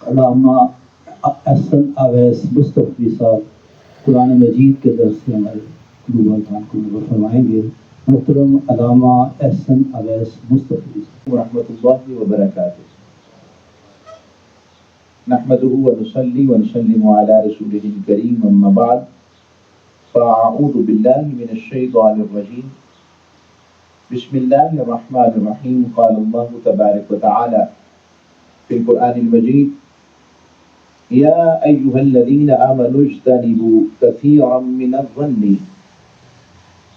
علامہ احسن اویس مصطفی صاحب قرآن مجید کے درس سے ہمارے قلوب اذان کو نور فرمائیں گے۔ محترم علامہ احسن اویس مصطفی ورحمۃ اللہ وبرکاتہ۔ نحمده ونصلي ونسلم على رسوله الكريم اما بعد فاعوذ بالله من الشيطان الرجيم بسم الله الرحمن الرحيم قال الله تبارك وتعالى في القرآن المجيد يا أيها الذين آمنوا اجتنبوا كثيرا من الظن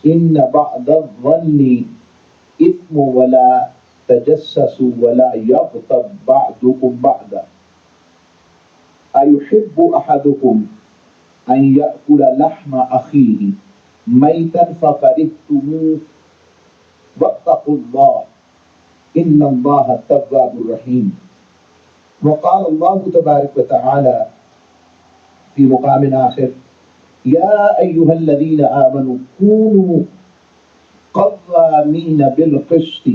إن بعض الظن إثم ولا تجسسوا ولا يغتب بعضكم بعضا أيحب أحدكم أن يأكل لحم أخيه ميتا فكرهتموه واتقوا الله إن الله تواب رحيم۔ وقال الله تبارك وتعالى في مقام آخر يا أيها الذين آمنوا كونوا قوامين بالقسط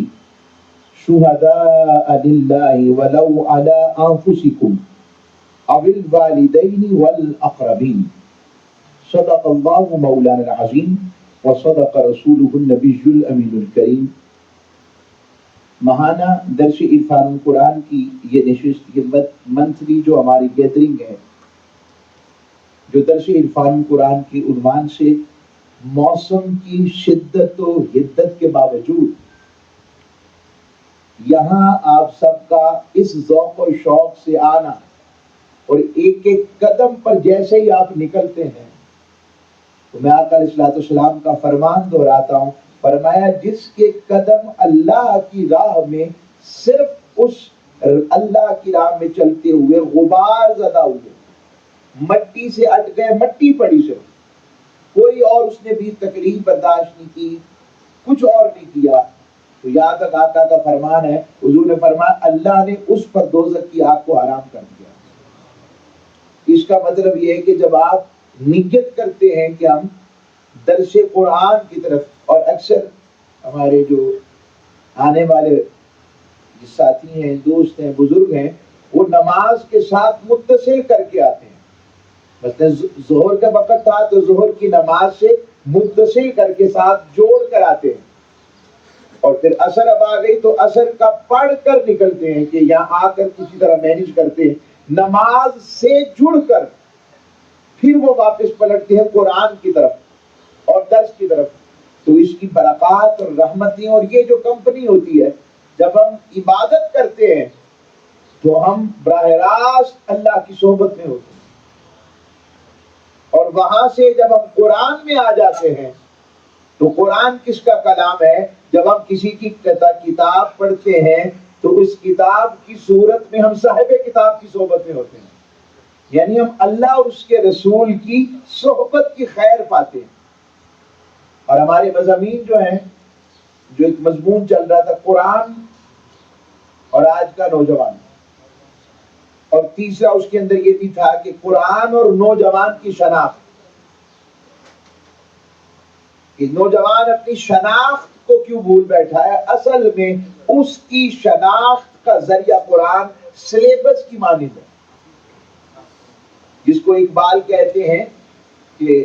شهداء لله ولو على أنفسكم أو الوالدين والأقربين صدق الله مولانا العظيم وصدق رسوله النبي الأمين الكريم۔ ماہانہ درس عرفان قرآن کی یہ نشست، یہ منتھلی جو ہماری گیدرنگ ہے، جو درس عرفان قرآن کی عنوان سے موسم کی شدت و حدت کے باوجود یہاں آپ سب کا اس ذوق و شوق سے آنا اور ایک ایک قدم پر جیسے ہی آپ نکلتے ہیں تو میں آقا علیہ الصلوۃ والسلام کا فرمان دہراتا ہوں، فرمایا جس کے قدم اللہ کی راہ میں صرف اس اللہ کی راہ میں چلتے ہوئے غبار زدہ ہوئے، مٹی سے اٹ گئے، مٹی پڑی سے کوئی اور اس نے بھی تکلیف برداشت نہیں کی، کچھ اور نہیں کیا، تو یہاں تک آقا کا فرمان ہے، حضور نے فرمایا اللہ نے اس پر دوزخ کی آگ کو حرام کر دیا۔ اس کا مطلب یہ ہے کہ جب آپ نیت کرتے ہیں کہ ہم درس قرآن کی طرف، اور اکثر ہمارے جو آنے والے ساتھی ہیں، دوست ہیں، بزرگ ہیں، وہ نماز کے ساتھ متصل کر کے آتے ہیں، مثلا ظہر کا وقت تھا تو ظہر کی نماز سے متصل کر کے ساتھ جوڑ کر آتے ہیں، اور پھر عصر اب آ گئی تو عصر کا پڑھ کر نکلتے ہیں کہ یہاں آ کر کسی طرح مینج کرتے ہیں، نماز سے جڑ کر پھر وہ واپس پلٹتے ہیں قرآن کی طرف اور درس کی طرف۔ تو اس کی برکات اور رحمتیں، اور یہ جو کمپنی ہوتی ہے، جب ہم عبادت کرتے ہیں تو ہم براہ راست اللہ کی صحبت میں ہوتے ہیں، اور وہاں سے جب ہم قرآن میں آ جاتے ہیں تو قرآن کس کا کلام ہے؟ جب ہم کسی کی کتاب پڑھتے ہیں تو اس کتاب کی صورت میں ہم صاحب کتاب کی صحبت میں ہوتے ہیں، یعنی ہم اللہ اور اس کے رسول کی صحبت کی خیر پاتے ہیں۔ اور ہمارے مضامین جو ہیں، جو ایک مضمون چل رہا تھا قرآن اور آج کا نوجوان، اور تیسرا اس کے اندر یہ بھی تھا کہ قرآن اور نوجوان کی شناخت، کہ نوجوان اپنی شناخت کو کیوں بھول بیٹھا ہے، اصل میں اس کی شناخت کا ذریعہ قرآن سلیبس کی مانند ہے، جس کو اقبال کہتے ہیں کہ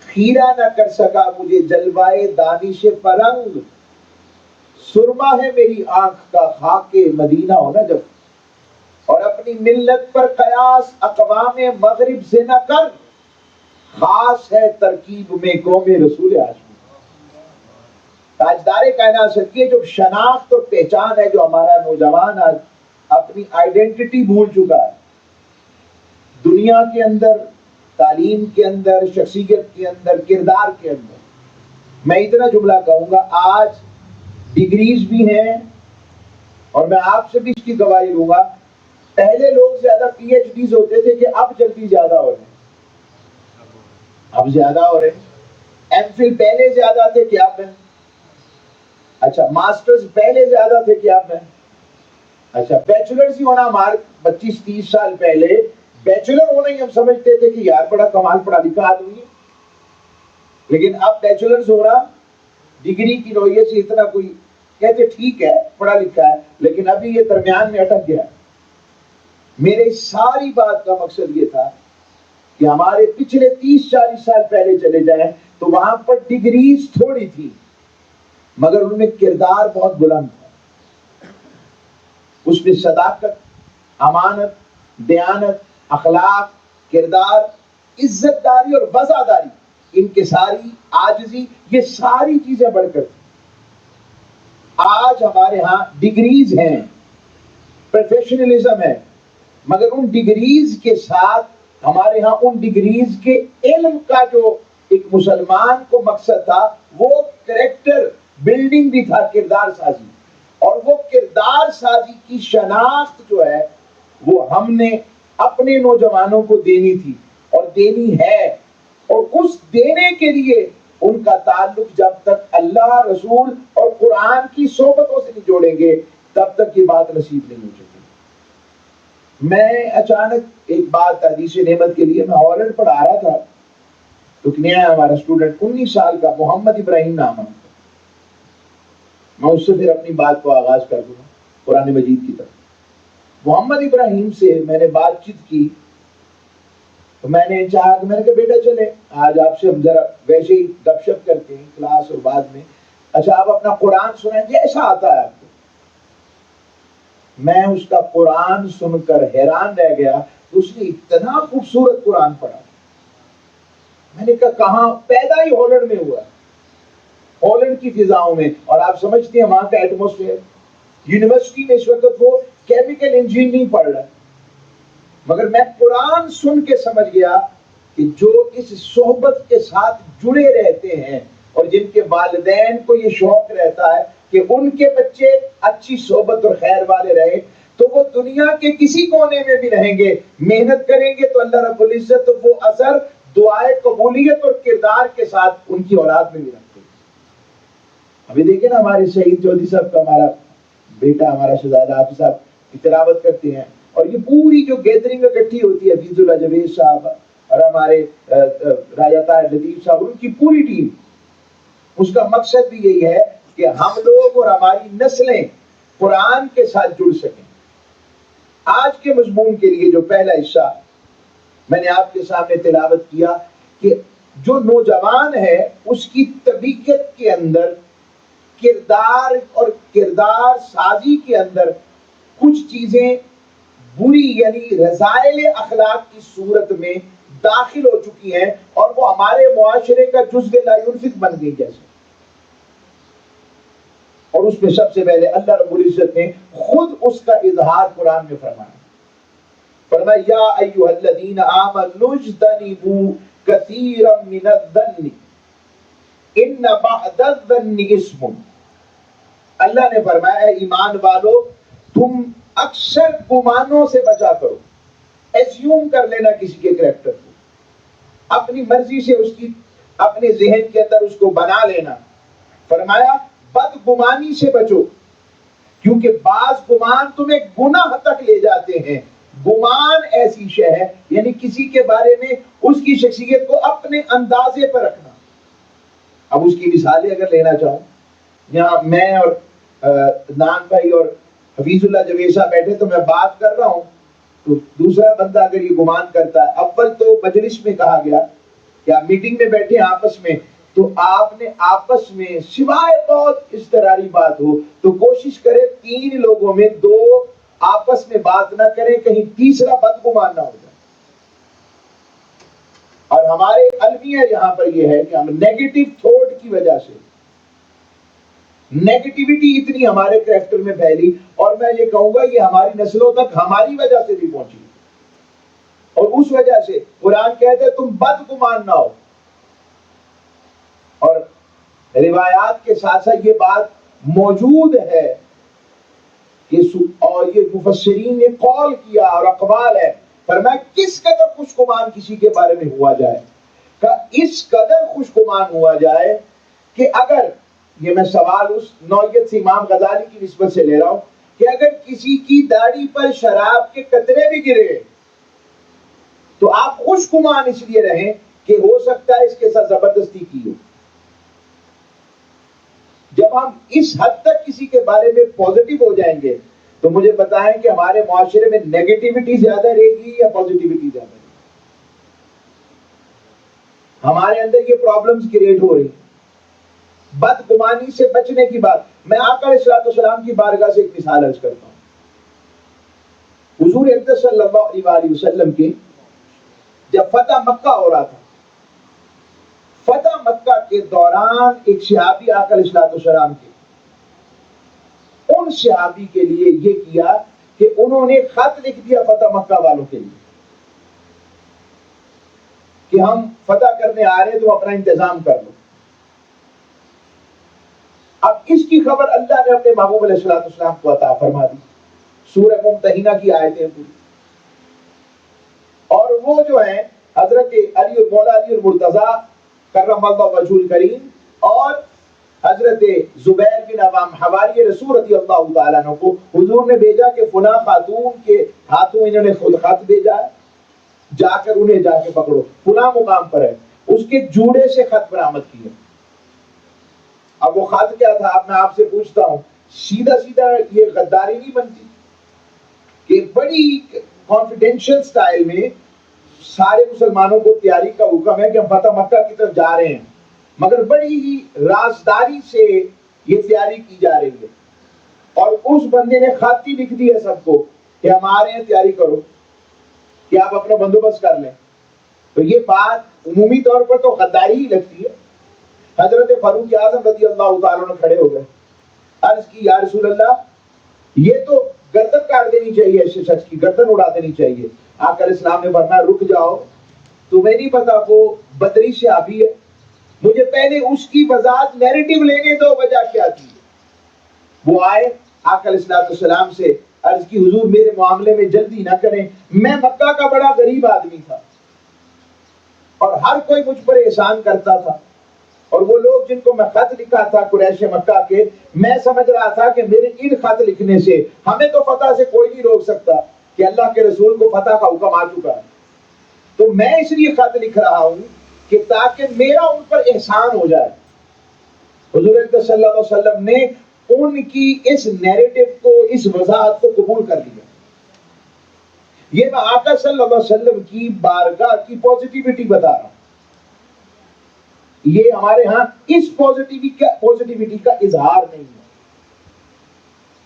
خیرہ نہ کر سکا مجھے جلوائے دانش فرنگ، سرما ہے میری آنکھ کا خاک مدینہ ہونا جب، اور اپنی ملت پر قیاس اقوام مغرب سے نہ کر، خاص ہے ترکیب میں قوم رسول ہاشمی۔ تاجدار کائنات سے یہ جو شناخت اور پہچان ہے، جو ہمارا نوجوان آج اپنی آئیڈینٹی بھول چکا ہے، دنیا کے اندر، تعلیم کے اندر، شخصیت کے اندر، کردار کے اندر، میں اتنا جملہ کہوں گا، آج ڈگریز بھی ہیں، اور میں آپ سے بھی اس کی گواہی لوں گا، پہلے لوگ زیادہ پی ایچ ڈیز ہوتے تھے کہ اب جلدی زیادہ ہو رہے ہیں، اب زیادہ ہو رہے ہیں، ایم فل پہلے زیادہ تھے کہ اب ہیں، اچھا ماسٹرز پہلے زیادہ تھے کہ اب ہیں، اچھا بیچلرز ہی ہونا ہمارے 25-30 سال پہلے بیچلر ہونا ہی ہم سمجھتے تھے کہ یار بڑا کمال پڑھا لکھا آدمی ہے، لیکن اب بیچلرز ہونا ڈگری کی نوعیت سے اتنا کوئی کہتے ٹھیک ہے پڑھا لکھا ہے لیکن ابھی یہ درمیان میں اٹک گیا. میرے ساری بات کا مقصد یہ تھا کہ ہمارے پچھلے 30-40 سال پہلے چلے جائیں تو وہاں پر ڈگریز تھوڑی تھی مگر ان میں کردار بہت بلند تھا. اس میں صداقت، امانت، دیانت، اخلاق، کردار، عزت داری اور وفاداری، انکساری، عاجزی، یہ ساری چیزیں بڑھ کر تھیں. آج ہمارے ہاں ڈگریز ہیں، پروفیشنلزم ہے، مگر ان ڈگریز کے ساتھ ہمارے ہاں ان ڈگریز کے علم کا جو ایک مسلمان کو مقصد تھا وہ کریکٹر بلڈنگ بھی تھا، کردار سازی. اور وہ کردار سازی کی شناخت جو ہے وہ ہم نے اپنے نوجوانوں کو دینی تھی اور دینی ہے. اور اس دینے کے لیے ان کا تعلق جب تک اللہ، رسول اور قرآن کی صحبتوں سے نہیں جوڑیں گے تب تک یہ بات نصیب نہیں ہو سکتی. میں اچانک ایک بات حدیث نعمت کے لیے میں ہالینڈ پڑھا رہا تھا تو نیا ہمارا اسٹوڈنٹ 19 سال کا محمد ابراہیم نام ہے. میں اس سے پھر اپنی بات کو آغاز کر دوں قرآن مجید کی طرف. محمد ابراہیم سے میں نے بات چیت کی تو میں نے چاہا کہ میں نے کہا بیٹا چلے آج آپ سے ہم ذرا ویسے ہی گپ شپ کرتے ہیں کلاس اور بعد میں. اچھا آپ اپنا قرآن سنائیں جیسا آتا ہے آپ کو. میں اس کا قرآن سن کر حیران رہ گیا. اس نے اتنا خوبصورت قرآن پڑھا. میں نے کہا کہاں؟ پیدا ہی ہالینڈ میں ہوا ہے، ہالینڈ کی فضاؤں میں. اور آپ سمجھتے ہیں وہاں کا ایٹموسفیئر، یونیورسٹی میں اس وقت وہ کیمیکل انجینئرنگ پڑھ رہا ہے. مگر میں قرآن سن کے سمجھ گیا کہ جو اس صحبت کے ساتھ جڑے رہتے ہیں اور جن کے والدین کو یہ شوق رہتا ہے کہ ان کے بچے اچھی صحبت اور خیر والے رہیں تو وہ دنیا کے کسی کونے میں بھی رہیں گے، محنت کریں گے تو اللہ رب العزت وہ اثر دعائے قبولیت اور کردار کے ساتھ ان کی اولاد میں بھی رکھتے ہیں. ابھی دیکھیں نا ہمارے شہید چودھری صاحب کا ہمارا بیٹا، ہمارا شہزادہ حافظ صاحب کی تلاوت کرتے ہیں اور یہ پوری جو گیدرنگ اکٹھی ہوتی ہے، حفیظ اللہ جوید صاحب اور ہمارے راجہ طاہر لطیف صاحب، ان کی پوری ٹیم، اس کا مقصد بھی یہی ہے کہ ہم لوگ اور ہماری نسلیں قرآن کے ساتھ جڑ سکیں. آج کے مضمون کے لیے جو پہلا حصہ میں نے آپ کے سامنے تلاوت کیا کہ جو نوجوان ہے اس کی طبیعت کے اندر کردار اور کردار سازی کے اندر کچھ چیزیں بری یعنی رذائل اخلاق کی صورت میں داخل ہو چکی ہیں اور وہ ہمارے معاشرے کا جزو لا ینفک بن گئی جیسے. اور اس میں سب سے پہلے اللہ رب العزت نے خود اس کا اظہار قرآن میں فرمایا. فرمایا یا ایھا الذین آمنوا اجتنبوا کثیرا من الظن ان بعض الظن اسم. اللہ نے فرمایا اے ایمان والو تم اکثر گمانوں سے بچا کرو. ایزیوم کر لینا کسی کے کریکٹر کو، اپنی مرضی سے اس کی اپنے ذہن کے اندر اس کو بنا لینا. فرمایا بد گمانی سے بچو کیونکہ بعض گمان تمہیں گناہ تک لے جاتے ہیں. گمان ایسی شے ہے یعنی کسی کے بارے میں اس کی شخصیت کو اپنے اندازے پر رکھنا. اب اس کی مثالیں اگر لینا چاہوں، یہاں میں اور نان بھائی اور حفیظ اللہ جوید صاحب بیٹھے تو میں بات کر رہا ہوں تو دوسرا بندہ اگر یہ گمان کرتا ہے، اول تو مجلس میں کہا گیا کہ آپ میٹنگ میں بیٹھے ہیں آپس میں تو آپ نے آپس میں سوائے بہت اضطراری بات ہو تو کوشش کرے 3 لوگوں میں 2 آپس میں بات نہ کریں، کہیں تیسرا بدگمان نہ ہو جائے. اور ہمارے المیہ یہاں پر یہ ہے کہ ہم نیگیٹو تھوٹ کی وجہ سے نیگیٹیوٹی اتنی ہمارے کریکٹر میں پھیلی اور میں یہ کہوں گا یہ ہماری نسلوں تک ہماری وجہ سے بھی پہنچی اور اس وجہ سے قرآن کہتے ہیں تم بدگمان نہ ہو. اور روایات کے ساتھ ساتھ یہ بات موجود ہے اور یہ مفسرین نے قول کیا اور اقوال ہے. فرمایا کس قدر خوش گمان کسی کے بارے میں ہوا جائے، کہ اس قدر خوش گمان ہوا جائے کہ اگر یہ میں سوال اس نوعیت سے امام غزالی کی نسبت سے لے رہا ہوں کہ اگر کسی کی داڑھی پر شراب کے قطرے بھی گرے تو آپ خوش گمان اس لیے رہیں کہ ہو سکتا ہے اس کے ساتھ زبردستی کی ہو. جب ہم اس حد تک کسی کے بارے میں پازیٹیو ہو جائیں گے تو مجھے بتائیں کہ ہمارے معاشرے میں نیگیٹیوٹی زیادہ رہے گی یا پازیٹیوٹی زیادہ رہے گی؟ ہمارے اندر یہ پرابلمز کریٹ ہو رہی ہیں۔ بدگمانی سے بچنے کی بات، میں آقا علیہ الصلوۃ والسلام کی بارگاہ سے ایک مثال عرض کرتا ہوں۔ حضور اقدس صلی اللہ علیہ وآلہ وسلم کی جب فتح مکہ ہو رہا تھا، فتح مکہ کے دوران ایک صحابی آقا علیہ الصلوۃ والسلام کے ان صحابی کے لیے یہ کیا کہ انہوں نے خط لکھ دیا فتح مکہ والوں کے لیے کہ ہم فتح کرنے آ رہے ہیں، تو اپنا انتظام کر لو۔ اب اس کی خبر اللہ نے اپنے محبوب علیہ الصلوۃ والسلام کو عطا فرما دی، سورہ ممتحنہ کی آیتیں پوری، اور وہ جو ہیں حضرت علی مولا علی المرتضیٰ کرم اللہ وجہ الکریم اور حضرت زبیر بن عوام حواری رسول رضی اللہ تعالیٰ عنہ کو حضور نے بھیجا کہ فلاں خاتون کے ہاتھوں انہوں نے خود خط بھیجا ہے، جا کر انہیں جا کے پکڑو، فلاں مقام پر ہے، اس کے جوڑے سے خط برآمد کیا۔ اب وہ خط کیا تھا؟ اب میں آپ سے پوچھتا ہوں، سیدھا سیدھا یہ غداری نہیں بنتی کہ بڑی کانفیڈینشیل سٹائل میں سارے مسلمانوں کو تیاری کا حکم ہے کہ ہم فتح مکہ کی طرف جا رہے ہیں، مگر بڑی ہی رازداری سے یہ تیاری کی جا رہی ہے، اور اس بندے نے خط ہی لکھ دی ہے سب کو کہ ہم آ رہے ہیں، تیاری کرو کہ آپ اپنا بندوبست کر لیں۔ تو یہ بات عمومی طور پر تو غداری ہی لگتی ہے۔ حضرت فاروق اعظم رضی اللہ تعالیٰ عنہ کھڑے ہو گئے، عرض کی یا رسول اللہ، یہ تو گردن کاٹ دینی چاہیے، ایسے شخص کی گردن اڑا دینی چاہیے۔ آقا علیہ السلام نے فرمایا رک جاؤ، تمہیں نہیں پتا وہ بدری صحابی ہے، مجھے پہلے اس کی وضاحت نیریٹو لینے دو، وجہ کیا تھی۔ وہ آئے آقا علیہ السلام سے عرض کی حضور میرے معاملے میں جلدی نہ کریں، میں مکہ کا بڑا غریب آدمی تھا اور ہر کوئی مجھ پر احسان کرتا تھا، اور وہ لوگ جن کو میں خط لکھا تھا قریش مکہ کے، میں سمجھ رہا تھا کہ میرے ان خط لکھنے سے ہمیں تو فتح سے کوئی نہیں روک سکتا کہ اللہ کے رسول کو فتح کا حکم آ چکا ہے، تو میں اس لیے خط لکھ رہا ہوں کہ تاکہ میرا ان پر احسان ہو جائے۔ حضور اکرم صلی اللہ علیہ وسلم نے ان کی اس نیریٹو کو، اس وضاحت کو قبول کر لیا۔ یہ میں آقا صلی اللہ علیہ وسلم کی بارگاہ کی پازیٹیوٹی بتا رہا ہوں۔ یہ ہمارے ہاں اس پازیٹیوٹی کا اظہار نہیں ہے،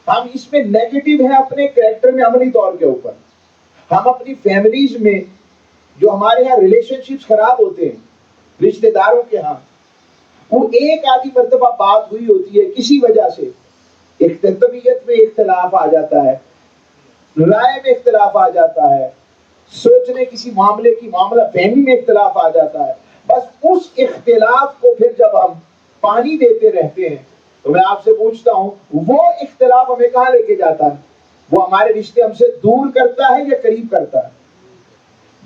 ہم اس میں نیگیٹو ہیں اپنے کریکٹر میں، عملی طور کے اوپر۔ ہم اپنی فیملیز میں جو ہمارے ہاں ریلیشن شپس خراب ہوتے ہیں رشتہ داروں کے ہاں، وہ ایک آدھی مرتبہ بات ہوئی ہوتی ہے، کسی وجہ سے ایک طبیعت میں اختلاف آ جاتا ہے، رائے میں اختلاف آ جاتا ہے، سوچنے کسی معاملے کی معاملہ فہمی میں اختلاف آ جاتا ہے، بس اس اختلاف کو پھر جب ہم پانی دیتے رہتے ہیں تو میں آپ سے پوچھتا ہوں وہ اختلاف ہمیں کہاں لے کے جاتا ہے؟ وہ ہمارے رشتے ہم سے دور کرتا ہے یا قریب کرتا ہے؟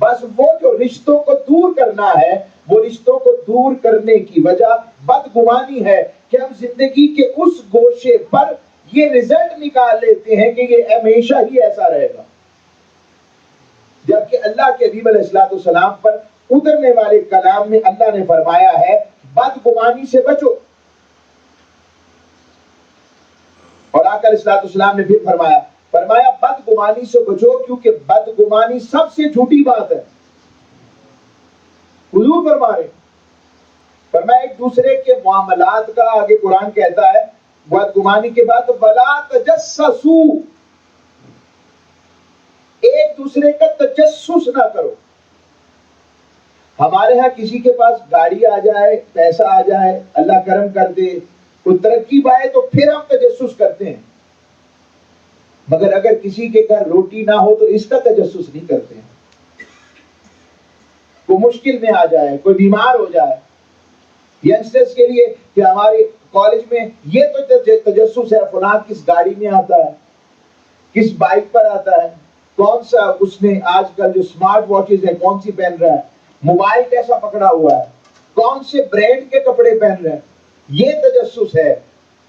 بس وہ جو رشتوں کو دور کرنا ہے، وہ رشتوں کو دور کرنے کی وجہ بدگمانی ہے کہ ہم زندگی کے اس گوشے پر یہ رزلٹ نکال لیتے ہیں کہ یہ ہمیشہ ہی ایسا رہے گا، جبکہ اللہ کے حبیب علیہ الصلوۃ والسلام پر اترنے والے کلام میں اللہ نے فرمایا ہے بدگمانی سے بچو، اور آقا علیہ الصلوۃ والسلام نے پھر فرمایا بدگمانی سے بچو کیونکہ بدگمانی سب سے جھوٹی بات ہے۔ حضور فرمایا ایک دوسرے کے معاملات کا، آگے قرآن کہتا ہے بدگمانی کے بعد وَلَا تَجَسَّسُوا، ایک دوسرے کا تجسس نہ کرو۔ ہمارے ہاں کسی کے پاس گاڑی آ جائے، پیسہ آ جائے، اللہ کرم کر دے، کوئی ترقی پائے تو پھر ہم تجسس کرتے ہیں، مگر اگر کسی کے گھر روٹی نہ ہو تو اس کا تجسس نہیں کرتے ہیں۔ کوئی مشکل میں آ جائے، کوئی بیمار ہو جائے، ینگسٹرز کے لیے کہ ہمارے کالج میں یہ تو تجسس ہے فلاں کس گاڑی میں آتا ہے، کس بائک پر آتا ہے، کون سا اس نے آج کل جو سمارٹ واچز ہیں کون سی پہن رہا ہے، موبائل کیسا پکڑا ہوا ہے، کون سے برانڈ کے کپڑے پہن رہے ہیں، یہ تجسس ہے۔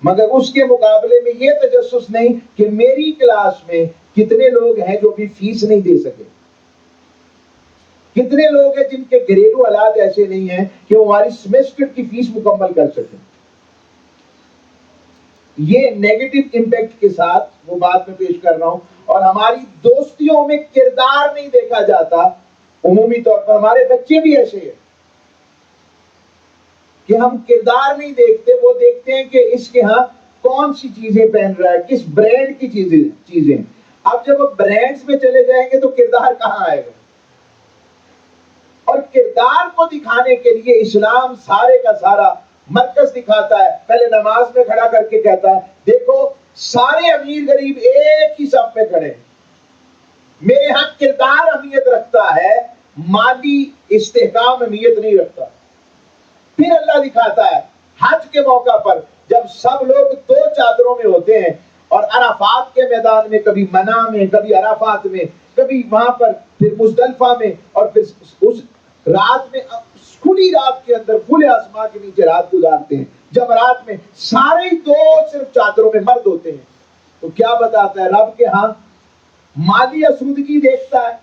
مگر اس کے مقابلے میں یہ تجسس نہیں کہ میری کلاس میں کتنے لوگ ہیں جو بھی فیس نہیں دے سکے، کتنے لوگ ہیں جن کے گھریلو حالات ایسے نہیں ہیں کہ وہ ہماری سیمسٹر کی فیس مکمل کر سکیں۔ یہ نیگیٹو امپیکٹ کے ساتھ وہ بات میں پیش کر رہا ہوں. اور ہماری دوستیوں میں کردار نہیں دیکھا جاتا. عمومی طور پر ہمارے بچے بھی ایسے ہیں کہ ہم کردار نہیں دیکھتے, وہ دیکھتے ہیں کہ اس کے ہاں کون سی چیزیں پہن رہا ہے, کس برانڈ کی چیزیں. اب جب وہ برانڈز میں چلے جائیں گے تو کردار کہاں آئے گا؟ اور کردار کو دکھانے کے لیے اسلام سارے کا سارا مرکز دکھاتا ہے. پہلے نماز میں کھڑا کر کے کہتا ہے دیکھو سارے امیر غریب ایک ہی صف میں کھڑے ہیں, میرے ہاں کردار اہمیت رکھتا ہے, مالی استحکام اہمیت نہیں رکھتا. پھر اللہ دکھاتا ہے حج کے موقع پر جب سب لوگ دو چادروں میں ہوتے ہیں اور عرفات کے میدان میں, کبھی منی میں, کبھی عرفات میں, کبھی وہاں پر, پھر مزدلفہ میں, اور پھر اس رات میں کھلی رات کے اندر کھلے آسمان کے نیچے رات گزارتے ہیں. جب رات میں سارے دو صرف چادروں میں مرد ہوتے ہیں, تو کیا بتاتا ہے رب کے ہاں مالی آسودگی دیکھتا ہے.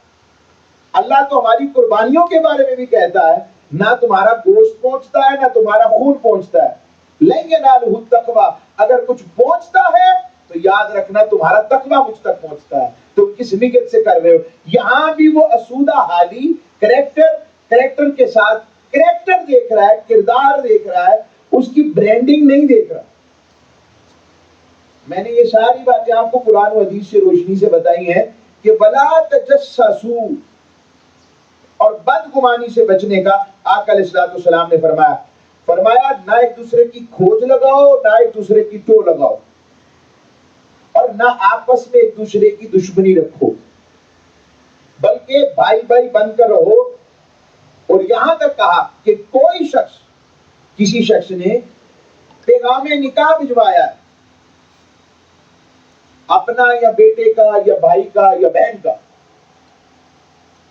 اللہ تو ہماری قربانیوں کے بارے میں بھی کہتا ہے نہ تمہارا گوشت پہنچتا ہے نہ تمہارا خون پہنچتا ہے, لن ینالہ التقویٰ, اگر کچھ پہنچتا ہے تو یاد رکھنا تمہارا تقویٰ مجھ تک پہنچتا ہے. تم کس نیت سے کر رہے ہو؟ یہاں بھی وہ اسودہ حالی کریکٹر کے ساتھ کریکٹر دیکھ رہا ہے, کردار دیکھ رہا ہے, اس کی برانڈنگ نہیں دیکھ رہا. میں نے یہ ساری باتیں آپ کو قرآن و حدیث سے روشنی سے بتائی ہیں کہ وَلَا تَجَسَّسُوا, اور بدگمانی سے بچنے کا آقا علیہ الصلوۃ والسلام نے فرمایا نہ ایک دوسرے کی کھوج لگاؤ, نہ ایک دوسرے کی ٹو لگاؤ, اور نہ آپس میں ایک دوسرے کی دشمنی رکھو, بلکہ بھائی بھائی بن کر رہو. اور یہاں تک کہا کہ کوئی شخص, کسی شخص نے پیغام نکاح بھجوایا ہے اپنا یا بیٹے کا یا بھائی کا یا بہن کا,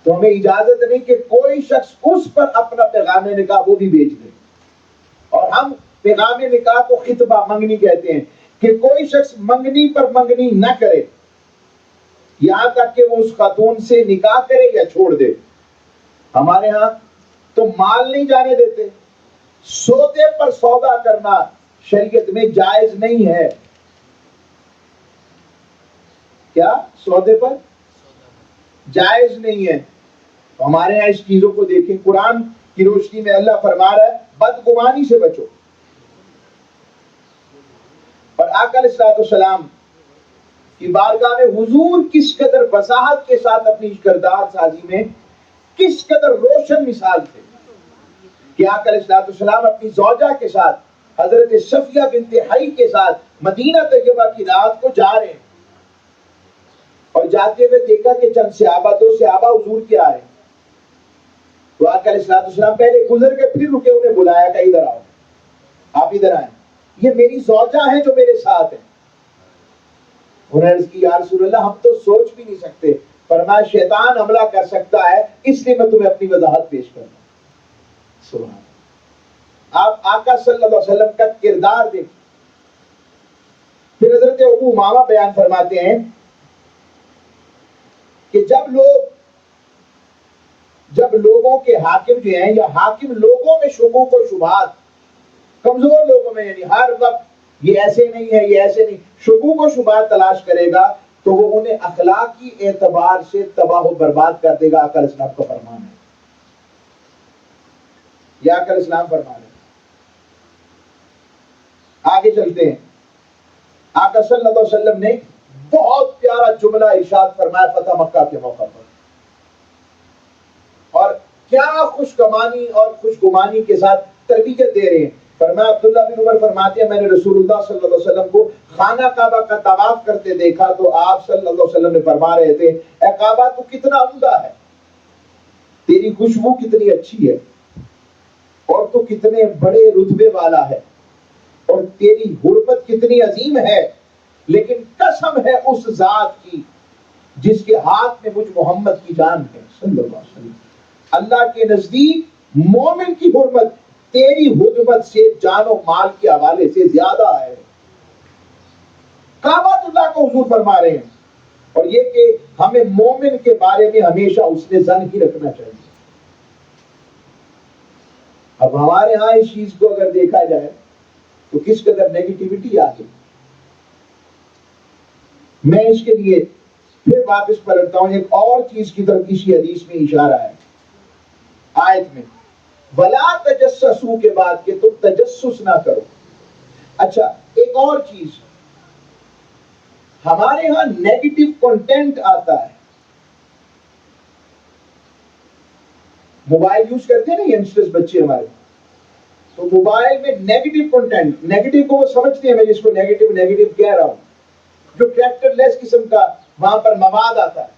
تو ہمیں اجازت نہیں کہ کوئی شخص اس پر اپنا پیغام نکاح وہ بھی بھیج دے. اور ہم پیغام نکاح کو خطبہ منگنی کہتے ہیں کہ کوئی شخص منگنی پر منگنی نہ کرے یہاں تک کہ وہ اس خاتون سے نکاح کرے یا چھوڑ دے. ہمارے ہاں تو مال نہیں جانے دیتے, سودے پر سودا کرنا شریعت میں جائز نہیں ہے. کیا سودے پر جائز نہیں ہے؟ تو ہمارے یہاں اس چیزوں کو دیکھیں, قرآن کی روشنی میں اللہ فرما رہا ہے بدگمانی سے بچو. اور آقا علیہ الصلوۃ والسلام کی بارگاہ میں حضور کس قدر وضاحت کے ساتھ اپنی کردار سازی میں کس قدر روشن مثال تھے کہ آقا علیہ الصلوۃ والسلام اپنی زوجہ کے ساتھ حضرت صفیہ بنت حی کے ساتھ مدینہ طیبہ کی رات کو جا رہے ہیں, اور جاتے ہوئے دیکھا کہ چند صحابہ, دو صحابہ حضور کے آ رہے ہیں. تو آقا علیہ الصلوۃ والسلام پہلے گزر کے پھر رکے, انہیں بلایا کہ ادھر آؤ, آپ ادھر آئیں, یہ میری زوجہ ہیں جو میرے ساتھ ہیں. انہوں نے عرض کی یا رسول اللہ ہم تو سوچ بھی نہیں سکتے. فرمایا شیطان حملہ کر سکتا ہے, اس لیے میں تمہیں اپنی وضاحت پیش کر رہا ہوں. سبحان آپ آقا صلی اللہ علیہ وسلم کا کردار دیکھیں. پھر حضرت ابو امامہ بیان فرماتے ہیں کہ جب لوگوں کے حاکم جو ہیں یا حاکم لوگوں میں شکوک و شبہات, کمزور لوگوں میں, یعنی ہر وقت یہ ایسے نہیں ہے یہ ایسے نہیں, شکوک و شبہات تلاش کرے گا تو وہ انہیں اخلاقی اعتبار سے تباہ و برباد کر دے گا. آقا علیہ السلام کا فرمان ہے, یہ آقا علیہ السلام فرمان ہے. آگے چلتے ہیں. آقا صلی اللہ علیہ وسلم نے بہت پیارا جملہ ارشاد فرمایا فتح مکہ کے موقع پر, اور کیا خوش کمانی اور خوش گمانی کے ساتھ تربیت دے رہے ہیں. فرمایا عبداللہ بن عمر فرماتے ہیں میں نے رسول اللہ صلی اللہ علیہ وسلم کو خانہ کعبہ کا طواف کرتے دیکھا تو آپ صلی اللہ علیہ وسلم نے فرما رہے تھے اے کعبہ تو کتنا عمدہ ہے, تیری خوشبو کتنی اچھی ہے, اور تو کتنے بڑے رتبے والا ہے, اور تیری حرمت کتنی عظیم ہے, لیکن قسم ہے اس ذات کی جس کے ہاتھ میں مجھ محمد کی جان ہے صلی اللہ علیہ وسلم, اللہ کے نزدیک مومن کی حرمت تیری حرمت سے جان و مال کے حوالے سے زیادہ ہے. کعبۃ اللہ کو حضور فرما رہے ہیں, اور یہ کہ ہمیں مومن کے بارے میں ہمیشہ اس نے ظن ہی رکھنا چاہیے. اب ہمارے ہاں اس چیز کو اگر دیکھا جائے تو کس قدر نیگیٹیوٹی آ گئی. میں اس کے لیے پھر واپس پلٹتا ہوں، ایک اور چیز کی طرف اسی حدیث میں اشارہ ہے آیت میں، وَلَا تَجَسَّسُوا کے بعد کہ تم تجسس نہ کرو۔ اچھا ایک اور چیز، ہمارے ہاں نیگیٹو کنٹینٹ آتا ہے، موبائل یوز کرتے ہیں نا ینگسٹرز بچے ہمارے، تو موبائل میں نیگیٹو کنٹینٹ، نیگیٹو کو وہ سمجھتے ہیں میں جس کو نیگیٹو کہہ رہا ہوں، جو کریکٹر لیس قسم کا وہاں پر مواد آتا ہے،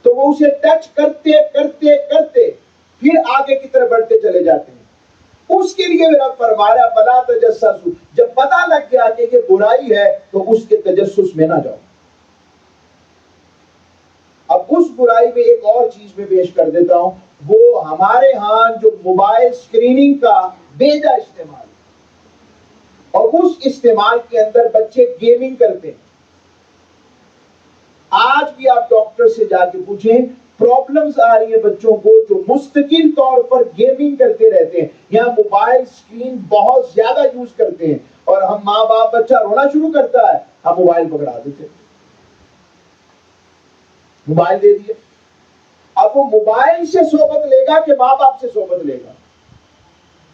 تو وہ اسے ٹچ کرتے کرتے کرتے پھر آگے کی طرف بڑھتے چلے جاتے ہیں۔ اس کے لیے میرا فرمایا بلا تجسسوا، جب پتہ لگ گیا کہ یہ برائی ہے تو اس کے تجسس میں نہ جاؤ۔ اب اس برائی میں ایک اور چیز میں پیش کر دیتا ہوں، وہ ہمارے ہاں جو موبائل اسکریننگ کا بیجا استعمال، اور اس استعمال کے اندر بچے گیمنگ کرتے ہیں۔ آج بھی آپ ڈاکٹر سے جا کے پوچھیں، پرابلمز آ رہی ہیں بچوں کو جو مستقل طور پر گیمنگ کرتے رہتے ہیں یا موبائل اسکرین بہت زیادہ یوز کرتے ہیں، اور ہم ماں باپ، بچہ رونا شروع کرتا ہے، ہم موبائل پکڑا دیتے ہیں، موبائل دے دیے۔ اب وہ موبائل سے صحبت لے گا کہ ماں باپ سے صحبت لے گا؟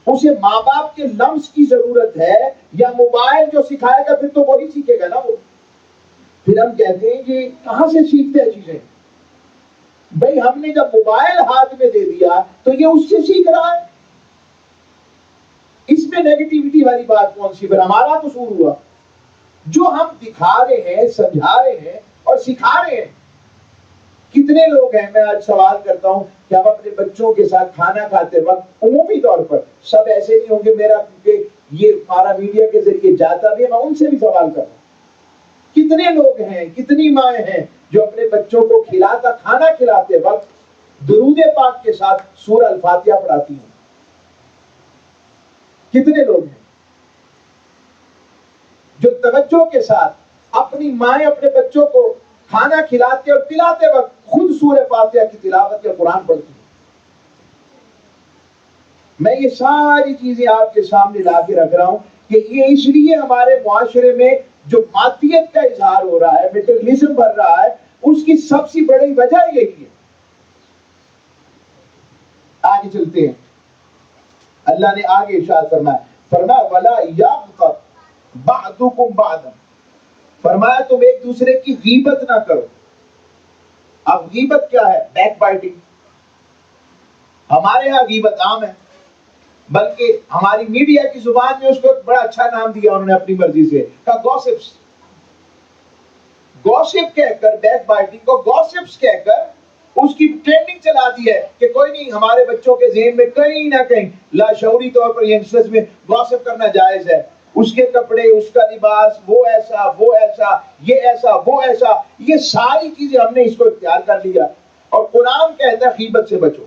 اسے ماں باپ کے لمس کی ضرورت ہے یا موبائل جو سکھائے گا پھر تو وہی سیکھے گا نا وہ۔ پھر ہم کہتے ہیں کہ کہاں سے سیکھتے ہیں چیزیں؟ بھئی ہم نے جب موبائل ہاتھ میں دے دیا تو یہ اس سے سیکھ رہا ہے، اس میں نیگیٹیوٹی والی بات کون سی؟ پھر ہمارا قصور ہوا جو ہم دکھا رہے ہیں، سمجھا رہے ہیں اور سکھا رہے ہیں۔ کتنے لوگ ہیں، میں آج سوال کرتا ہوں کہ ہم اپنے بچوں کے ساتھ کھانا کھاتے وقت عمومی طور پر، سب ایسے نہیں ہوں گے، میرا کیونکہ یہ ہمارا میڈیا کے ذریعے جاتا بھی ہے، میں ان سے بھی سوال کر رہا ہوں، کتنے لوگ ہیں، کتنی مائیں ہیں جو اپنے بچوں کو کھانا کھلاتے وقت درود پاک کے ساتھ سورہ الفاتحہ پڑھاتی ہیں؟ کتنے لوگ ہیں جو توجہ کے ساتھ اپنی مائیں اپنے بچوں کو کھانا کھلاتے اور پلاتے وقت خود سورہ فاتحہ کی تلاوت یا قرآن پڑھتی ہیں؟ میں یہ ساری چیزیں آپ کے سامنے لا کے رکھ رہا ہوں کہ یہ اس لیے ہمارے معاشرے میں جو مادیت کا اظہار ہو رہا ہے، میٹیریلزم بڑھ رہا ہے، اس کی سب سے بڑی وجہ یہی ہے۔ آگے چلتے ہیں، اللہ نے آگے ارشاد فرمایا وَلَا يَغْتَبْ بَعْضُكُمْ بَعْضًا، فرمایا تم ایک دوسرے کی غیبت نہ کرو۔ اب غیبت کیا ہے؟ Back biting. ہمارے ہاں غیبت عام ہے، بلکہ ہماری میڈیا کی زبان میں اس کو بڑا اچھا نام دیا انہوں نے اپنی مرضی سے، کہا گوسپس۔ گوسپ کہہ کر، بیک بائٹنگ کو گوسپس کہہ کر اس کی ٹرینڈنگ چلا دی ہے کہ کوئی نہیں، ہمارے بچوں کے ذہن میں کہیں نہ کہیں لاشعوری طور پر ینگسٹرز میں گوسپ کرنا جائز ہے، اس کے کپڑے، اس کا لباس، وہ ایسا، وہ ایسا، یہ ایسا، وہ ایسا، یہ ساری چیزیں ہم نے اس کو اختیار کر لیا، اور قرآن کہتا ہے غیبت سے بچو۔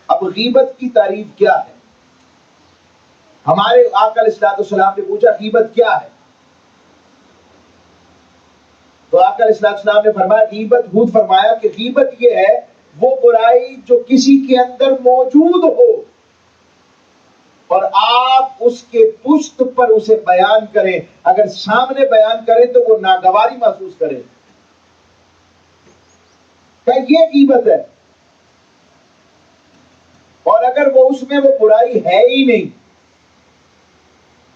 اب غیبت کی تعریف کیا ہے؟ ہمارے آقا علیہ السلام نے پوچھا غیبت کیا ہے؟ تو آقا علیہ السلام نے فرمایا غیبت، خود فرمایا کہ غیبت یہ ہے وہ برائی جو کسی کے اندر موجود ہو اور آپ اس کے پشت پر اسے بیان کریں، اگر سامنے بیان کریں تو وہ ناگواری محسوس کرے، کہ یہ غیبت ہے، اور اگر وہ اس میں وہ برائی ہے ہی نہیں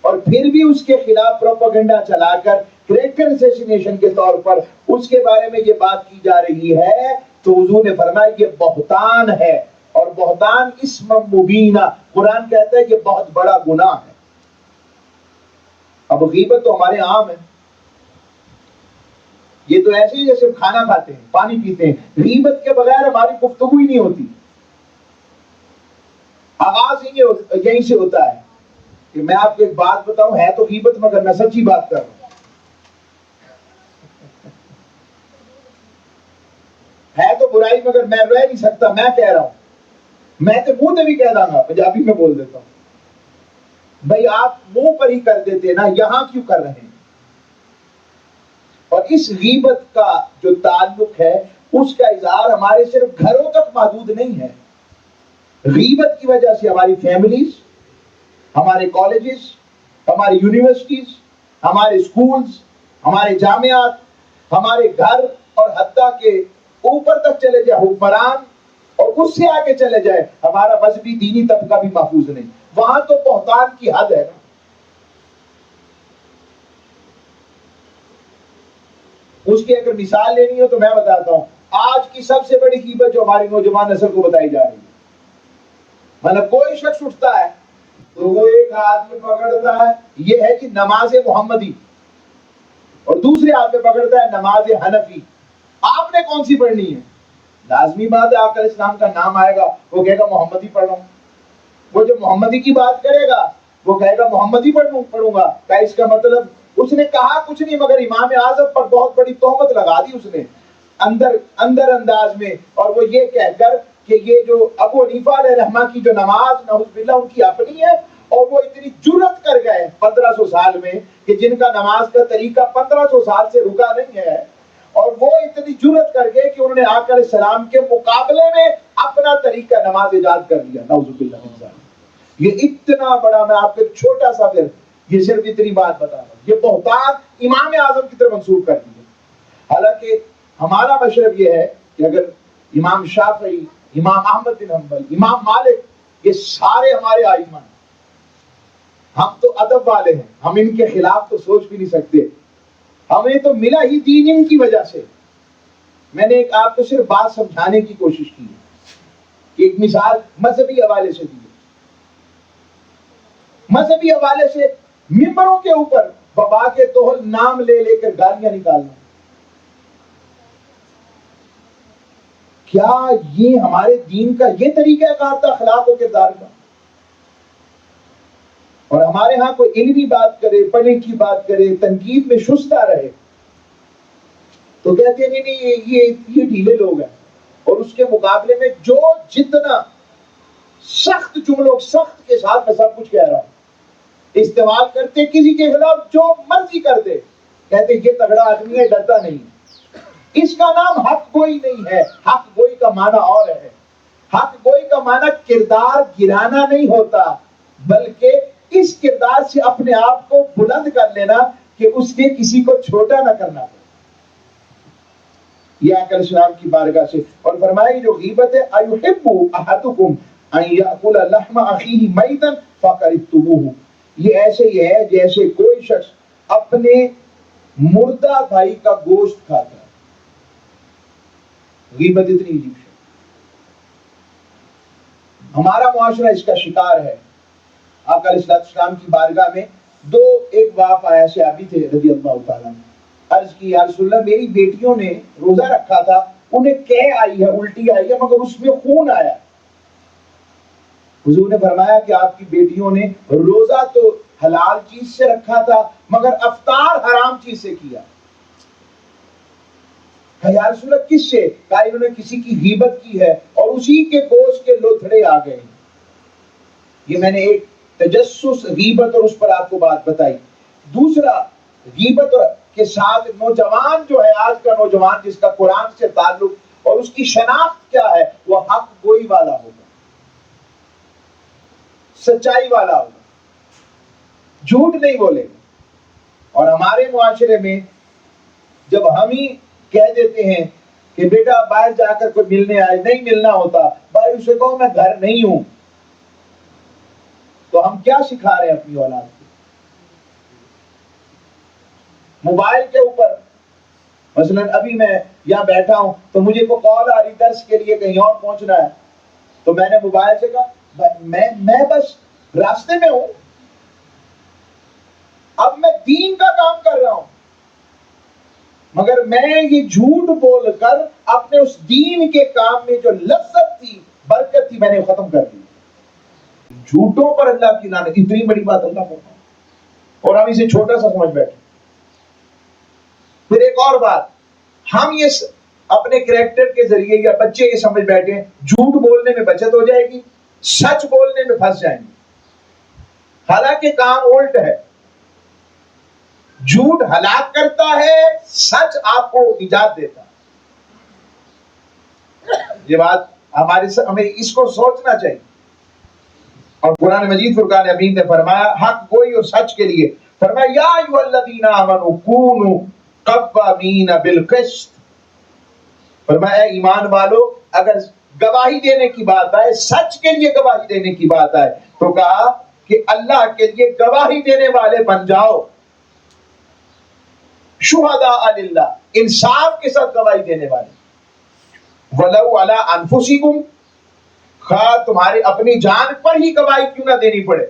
اور پھر بھی اس کے خلاف پروپیگنڈا چلا کر کریکٹر اسیسینیشن کے طور پر اس کے بارے میں یہ بات کی جا رہی ہے، تو حضور نے فرمایا یہ بہتان ہے، اور بہتان اسم مبینہ، قرآن کہتا ہے یہ بہت بڑا گناہ ہے۔ اب غیبت تو ہمارے عام ہے، یہ تو ایسے ہی جیسے کھانا کھاتے ہیں، پانی پیتے ہیں، غیبت کے بغیر ہماری گفتگو ہی نہیں ہوتی۔ آغاز یہیں سے ہوتا ہے کہ میں آپ کو ایک بات بتاؤں، ہے تو غیبت مگر میں سچی بات کر رہا ہوں، ہے تو برائی مگر میں رہ نہیں سکتا، میں کہہ رہا ہوں، میں تو منہ سے بھی کہہ دوں گا، پنجابی میں بول دیتا ہوں۔ بھئی آپ منہ پر ہی کر دیتے نا، یہاں کیوں کر رہے ہیں؟ اور اس غیبت کا جو تعلق ہے اس کا اظہار ہمارے صرف گھروں تک محدود نہیں ہے، غیبت کی وجہ سے ہماری فیملیز، ہمارے کالجز، ہماری یونیورسٹیز، ہمارے اسکولز، ہمارے جامعات، ہمارے گھر اور حتیٰ کہ اوپر تک چلے جائے حکمران اور اس سے آگے چلے جائے ہمارا مذہبی دینی طبقہ بھی محفوظ نہیں. وہاں تو بہتان کی حد ہے نا. اس کی اگر مثال لینی ہو تو میں بتاتا ہوں. آج کی سب سے بڑی غیبت جو ہماری نوجوان نسل کو بتائی جا رہی ہے، مطلب کوئی شخص اٹھتا ہے تو وہ ایک ہاتھ میں پکڑتا ہے یہ ہے کہ نماز محمدی، اور دوسرے ہاتھ میں پکڑتا ہے نماز حنفی. آپ نے کون سی پڑھنی ہے؟ لازمی بات ہے آقا اسلام کا نام آئے گا وہ کہے گا محمدی پڑھ رہا ہوں. وہ جو محمدی کی بات کرے گا وہ کہے گا محمدی پڑھوں گا. کیا اس کا مطلب اس نے کہا کچھ نہیں مگر امام اعظم پر بہت بڑی تہمت لگا دی اس نے اندر انداز میں، اور وہ یہ کہہ کر کہ یہ جو ابو حنیفہ علیہ رحمہ کی جو نماز نعوذ باللہ ان کی اپنی ہے، اور وہ اتنی جرت کر گئے 1500 سال میں کہ جن کا نماز کا طریقہ 1500 سال سے رکا نہیں ہے، اور وہ اتنی جرت کر گئے کہ انہوں نے آقا علیہ السلام کے مقابلے میں اپنا طریقہ نماز ایجاد کر لیا. نعوذ باللہ من ذلک. یہ اتنا بڑا، میں آپ کو ایک چھوٹا سا پھر یہ صرف اتنی بات بتا رہا ہوں، یہ بہتان امام اعظم کی طرف منسوب کر دیا. حالانکہ ہمارا مشرب یہ ہے کہ اگر امام شافعی، امام احمد بن حنبل، امام مالک، یہ سارے ہمارے ائمہ ہیں، ہم تو ادب والے ہیں، ہم ان کے خلاف تو سوچ بھی نہیں سکتے. ہمیں تو ملا ہی دین ان کی وجہ سے. میں نے ایک آپ کو صرف بات سمجھانے کی کوشش کی ہے کہ ایک مثال مذہبی حوالے سے دی. مذہبی حوالے سے ممبروں کے اوپر بابا کے توہل نام لے لے کر گالیاں نکالنا، کیا یہ ہمارے دین کا یہ طریقہ کار تھا اخلاق و کردار کا؟ اور ہمارے ہاں کوئی علمی بات کرے، پڑھنے کی بات کرے، تنقید میں شستہ رہے تو کہتے ہیں نہیں یہ ڈھیلے لوگ ہیں. اور اس کے مقابلے میں جو جتنا سخت جملوں سخت کے ساتھ میں سب کچھ کہہ رہا ہوں استعمال کرتے کسی کے خلاف جو مرضی کر دے، کہتے یہ تگڑا آدمی ہے، ڈرتا نہیں. اس کا نام حق گوئی نہیں ہے. حق گوئی کا معنی اور ہے. حق گوئی کا معنی کردار گرانا نہیں ہوتا، بلکہ اس کردار سے اپنے آپ کو بلند کر لینا کہ اس کے کسی کو چھوٹا نہ کرنا پڑے. یہ آقا السلام کی بارگاہ سے. اور فرمایا جو غیبت ہے ایحب احدکم ان یاکل لحم اخیہ میتا فکرہتموہ، یہ ایسے ہی ہے جیسے کوئی شخص اپنے مردہ بھائی کا گوشت کھاتا ہے. غیبت اتنی عجیب ہے. ہمارا معاشرہ اس کا شکار ہے. آقا علیہ السلام کی بارگاہ میں ایک باپ آیا، صحابی تھے رضی اللہ تعالیٰ عنہ. عرض کی یا رسول اللہ میری بیٹیوں نے روزہ رکھا تھا، انہیں قے آئی ہے، الٹی آئی ہے، مگر اس میں خون آیا. حضور نے فرمایا کہ آپ کی بیٹیوں نے روزہ تو حلال چیز سے رکھا تھا مگر افطار حرام چیز سے کیا. کہا یا رسول اللہ کس سے؟ کہا انہوں نے کسی کی غیبت کی ہے اور اسی کے گوشت کے لوتھڑے آ گئے. یہ میں نے ایک تجسس غیبت اور اس پر آپ کو بات بتائی. دوسرا غیبت کے ساتھ نوجوان جو ہے، آج کا نوجوان جس کا قرآن سے تعلق اور اس کی شناخت کیا ہے، وہ حق گوئی والا ہوگا، سچائی والا ہوگا، جھوٹ نہیں بولے گا. اور ہمارے معاشرے میں جب ہم ہی کہہ دیتے ہیں کہ بیٹا باہر جا کر کوئی ملنے آئے، نہیں ملنا ہوتا، باہر اسے کہو میں گھر نہیں ہوں، تو ہم کیا سکھا رہے ہیں اپنی اولاد کو؟ موبائل کے اوپر مثلا ابھی میں یہاں بیٹھا ہوں تو مجھے کو کال آ رہی درس کے لیے کہیں اور پہنچنا ہے، تو میں نے موبائل سے کہا میں بس راستے میں ہوں، اب میں دین کا کام کر رہا ہوں، مگر میں یہ جھوٹ بول کر اپنے اس دین کے کام میں جو لذت تھی، برکت تھی، میں نے ختم کر دی. جھوٹوں پر اللہ کی لعنت. اتنی بڑی بات اللہ کرتا ہے اور ہم اسے چھوٹا سا سمجھ بیٹھے. پھر ایک اور بات، ہم یہ اپنے کریکٹر کے ذریعے یا بچے یہ سمجھ بیٹھے ہیں جھوٹ بولنے میں بچت ہو جائے گی، سچ بولنے میں پھنس جائیں گے. حالانکہ کام الٹ ہے. جھوٹ ہلاک کرتا ہے، سچ آپ کو نجات دیتا ہے. یہ بات ہمیں اس کو سوچنا چاہیے. اور قرآن مجید فرقان حمید نے فرمایا حق گوئی اور سچ کے لیے فرمایا یا ایھا الذین آمنوا کونوا قوامین بالقسط، فرمایا ایمان والو اگر گواہی دینے کی بات آئے، سچ کے لیے گواہی دینے کی بات آئے، تو کہا کہ اللہ کے لیے گواہی دینے والے بن جاؤ، شہداء للہ، انصاف کے ساتھ گواہی دینے والے، ولو علی انفسکم، خواہ تمہارے اپنی جان پر ہی گواہی کیوں نہ دینی پڑے،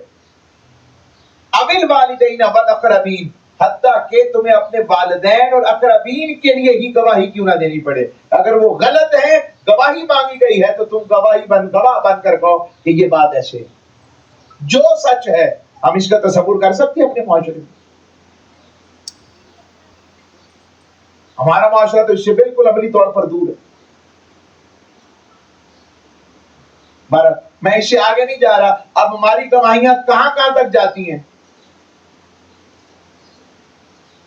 اب الوالدین والاقربین، حتیٰ کہ تمہیں اپنے والدین اور اقربین کے لیے ہی گواہی کیوں نہ دینی پڑے، اگر وہ غلط ہے، گواہی مانگی گئی ہے، تو تم گواہ بن کر کہو کہ یہ بات ایسے ہے، جو سچ ہے۔ ہم اس کا تصور کر سکتے ہیں اپنے معاشرے میں؟ ہمارا معاشرہ تو اس سے بالکل عملی طور پر دور ہے۔ میں اس سے آگے نہیں جا رہا، اب ہماری گواہیاں کہاں کہاں تک جاتی ہیں،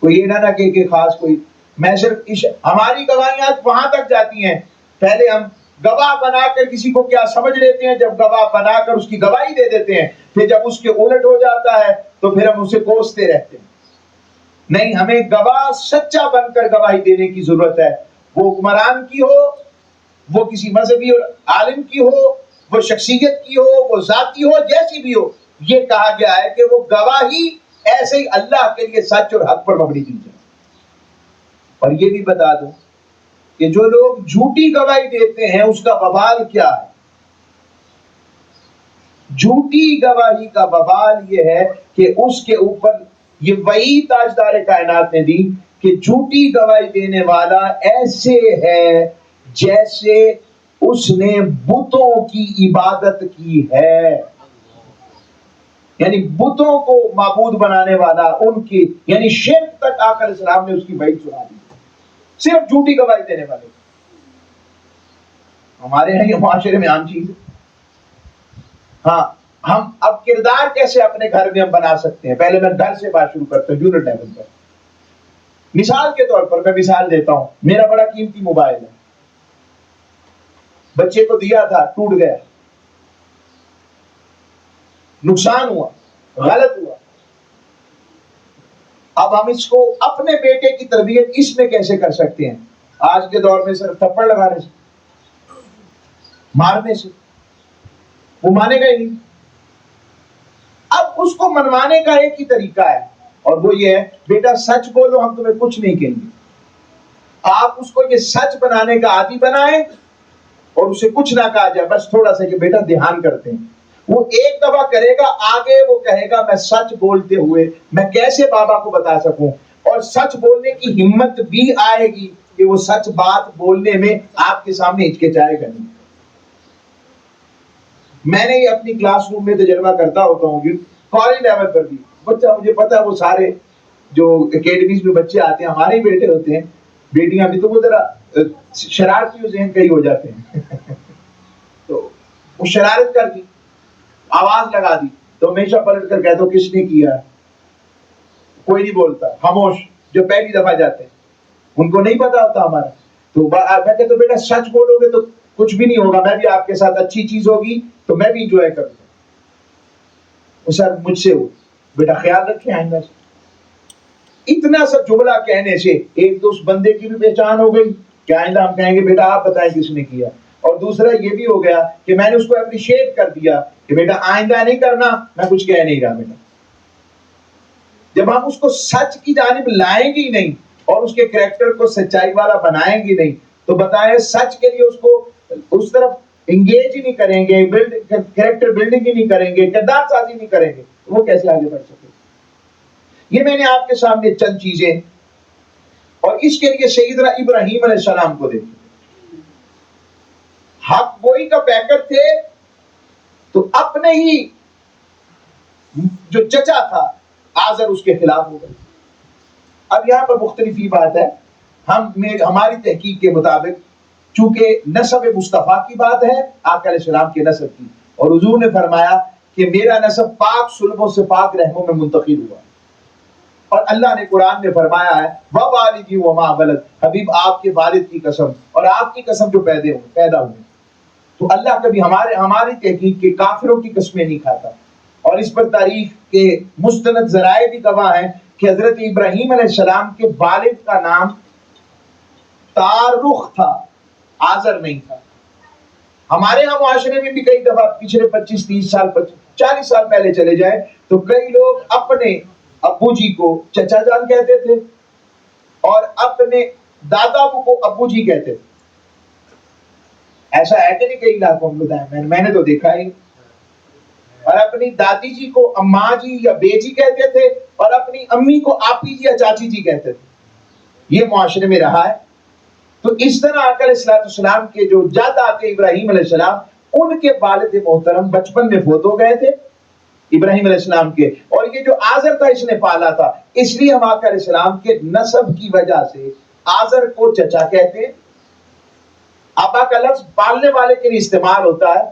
کوئی یہ نہ کہ خاص کوئی، میں صرف ہماری گواہیاں وہاں تک جاتی ہیں، پہلے ہم گواہ بنا کر کسی کو کیا سمجھ لیتے ہیں، جب گواہ بنا کر اس کی گواہی دے دیتے ہیں، پھر جب اس کے الٹ ہو جاتا ہے تو پھر ہم اسے کوستے رہتے ہیں۔ نہیں، ہمیں گواہ سچا بن کر گواہی دینے کی ضرورت ہے، وہ حکمران کی ہو، وہ کسی مذہبی اور عالم کی ہو، وہ شخصیت کی ہو، وہ ذاتی ہو، جیسی بھی ہو، یہ کہا گیا ہے کہ وہ گواہی ایسے ہی اللہ کے لیے سچ اور حق پر مبنی کی جائے۔ اور یہ بھی بتا دوں کہ جو لوگ جھوٹی گواہی دیتے ہیں اس کا وبال کیا ہے۔ جھوٹی گواہی کا وبال یہ ہے کہ اس کے اوپر یہ وہی تاجدار کائنات نے دی کہ جھوٹی گواہی دینے والا ایسے ہے جیسے اس نے بتوں کی عبادت کی ہے، یعنی بتوں کو معبود بنانے والا، ان کی یعنی شرک تک آقا علیہ السلام نے اس کی وعید سنا دی، صرف جھوٹی گواہی دینے والے۔ ہمارے یہاں یہ معاشرے میں عام چیز ہے۔ ہاں، ہم اب کردار کیسے اپنے گھر میں ہم بنا سکتے ہیں؟ پہلے میں گھر سے بات شروع کرتا ہوں، یونٹ لیول پر۔ مثال کے طور پر میں مثال دیتا ہوں، میرا بڑا قیمتی موبائل ہے، بچے کو دیا تھا، ٹوٹ گیا، نقصان ہوا، غلط ہوا۔ اب ہم اس کو اپنے بیٹے کی تربیت اس میں کیسے کر سکتے ہیں؟ آج کے دور میں صرف تھپڑ لگانے سے، مارنے سے، وہ مانے گا ہی نہیں۔ اب اس کو منوانے کا ایک ہی طریقہ ہے، اور وہ یہ ہے، بیٹا سچ بولو، ہم تمہیں کچھ نہیں کہیں گے۔ آپ اس کو یہ سچ بنانے کا عادی بنائیں اور اسے کچھ نہ کہا جائے، بس تھوڑا سا کہ بیٹا دھیان کرتے ہیں۔ وہ ایک دفعہ کرے گا، آگے وہ کہے گا میں سچ بولتے ہوئے میں کیسے بابا کو بتا سکوں، اور سچ بولنے کی ہمت بھی آئے گی کہ وہ سچ بات بولنے میں آپ کے سامنے ہچکچائے گا نہیں۔ میں نے یہ اپنی کلاس روم میں تجربہ کرتا ہوتا ہوں کہ کالج لیول پر بھی بچہ، مجھے پتا ہے وہ سارے جو اکیڈمیز میں بچے آتے ہیں ہمارے ہی بیٹے ہوتے ہیں، بیٹیاں بھی، تو وہ ذرا شرارتی ذہن کئی ہو جاتے ہیں تو وہ شرارت کر دی، آواز لگا دی، تو ہمیشہ پلٹ کر کہتا ہوں کس نے کیا؟ کوئی نہیں بولتا، خاموش۔ جو پہلی دفعہ جاتے ہیں ان کو نہیں پتا ہوتا ہمارا، تو میں کہتا ہوں بیٹا سچ بولو گے تو کچھ بھی نہیں ہوگا، میں بھی آپ کے ساتھ اچھی چیز ہوگی تو میں بھی انجوائے کروں گا۔ وہ سر مجھ سے ہو، بیٹا خیال رکھیں آئندہ سے۔ اتنا سا جملہ کہنے سے ایک تو اس بندے کی بھی پہچان ہو گئی کہ آئندہ ہم کہیں گے بیٹا آپ بتائیں کس نے کیا، اور دوسرا یہ بھی ہو گیا کہ میں نے اس کو اپریشیٹ کر دیا کہ بیٹا آئندہ نہیں کرنا، میں کچھ کہہ نہیں رہا بیٹا۔ جب ہم اس کو سچ کی جانب لائیں گے نہیں اور اس کے کریکٹر کو سچائی والا بنائیں گے نہیں، تو بتائیں سچ کے لیے اس کو اس طرف انگیج ہی نہیں کریں گے، کریکٹر بلڈنگ ہی نہیں کریں گے، کردار سازی نہیں کریں گے، تو وہ کیسے آگے بڑھ سکے؟ یہ میں نے آپ کے سامنے چند چیزیں، اور اس کے لیے سیدنا ابراہیم علیہ السلام کو دیکھیں، حق گوئی کا پیکر تھے، تو اپنے ہی جو چچا تھا آزر اس کے خلاف ہو گئے۔ اب یہاں پر مختلف ہی بات ہے، ہماری تحقیق کے مطابق چونکہ نسب مصطفیٰ کی بات ہے، آقا علیہ السلام کے نسب کی، اور حضور نے فرمایا کہ میرا نسب پاک سلبوں سے پاک رحموں میں منتقل ہوا، اور اللہ نے قرآن میں فرمایا ہے ووالدی وما ولد، حبیب آپ کے والد کی قسم اور آپ کی قسم جو پیدا ہوئے۔ تو اللہ کبھی ہماری تحقیق کے کافروں کی قسمیں نہیں کھاتا، اور اس پر تاریخ کے مستند ذرائع بھی گواہ ہیں کہ حضرت ابراہیم علیہ السلام کے والد کا نام تارخ تھا، آزر نہیں تھا۔ ہمارے ہاں معاشرے میں بھی کئی دفعہ پچھلے 25-30 سال 40 سال پہلے چلے جائیں تو کئی لوگ اپنے ابو جی کو چچا جان کہتے تھے اور اپنے دادا کو ابو جی کہتے تھے۔ ایسا ہے کہ نہیں؟ کئی علاقوں میں بتایا میں نے تو دیکھا ہی۔ اور اپنی دادی جی کو اماں جی یا بے جی کہتے تھے اور اپنی امی کو آپی جی یا چاچی جی کہتے تھے۔ یہ معاشرے میں رہا ہے۔ تو اس طرح آقا علیہ السلام کے جو جد آقا ابراہیم علیہ السلام، ان کے والد محترم بچپن میں فوت ہو گئے تھے ابراہیم علیہ السلام کے، اور یہ جو آزر تھا اس نے پالا تھا، اس لیے ہم آقا علیہ السلام کے نسب کی وجہ سے آزر کو چچا کہتے ہیں۔ آبا کا لفظ پالنے والے کے لیے استعمال ہوتا ہے،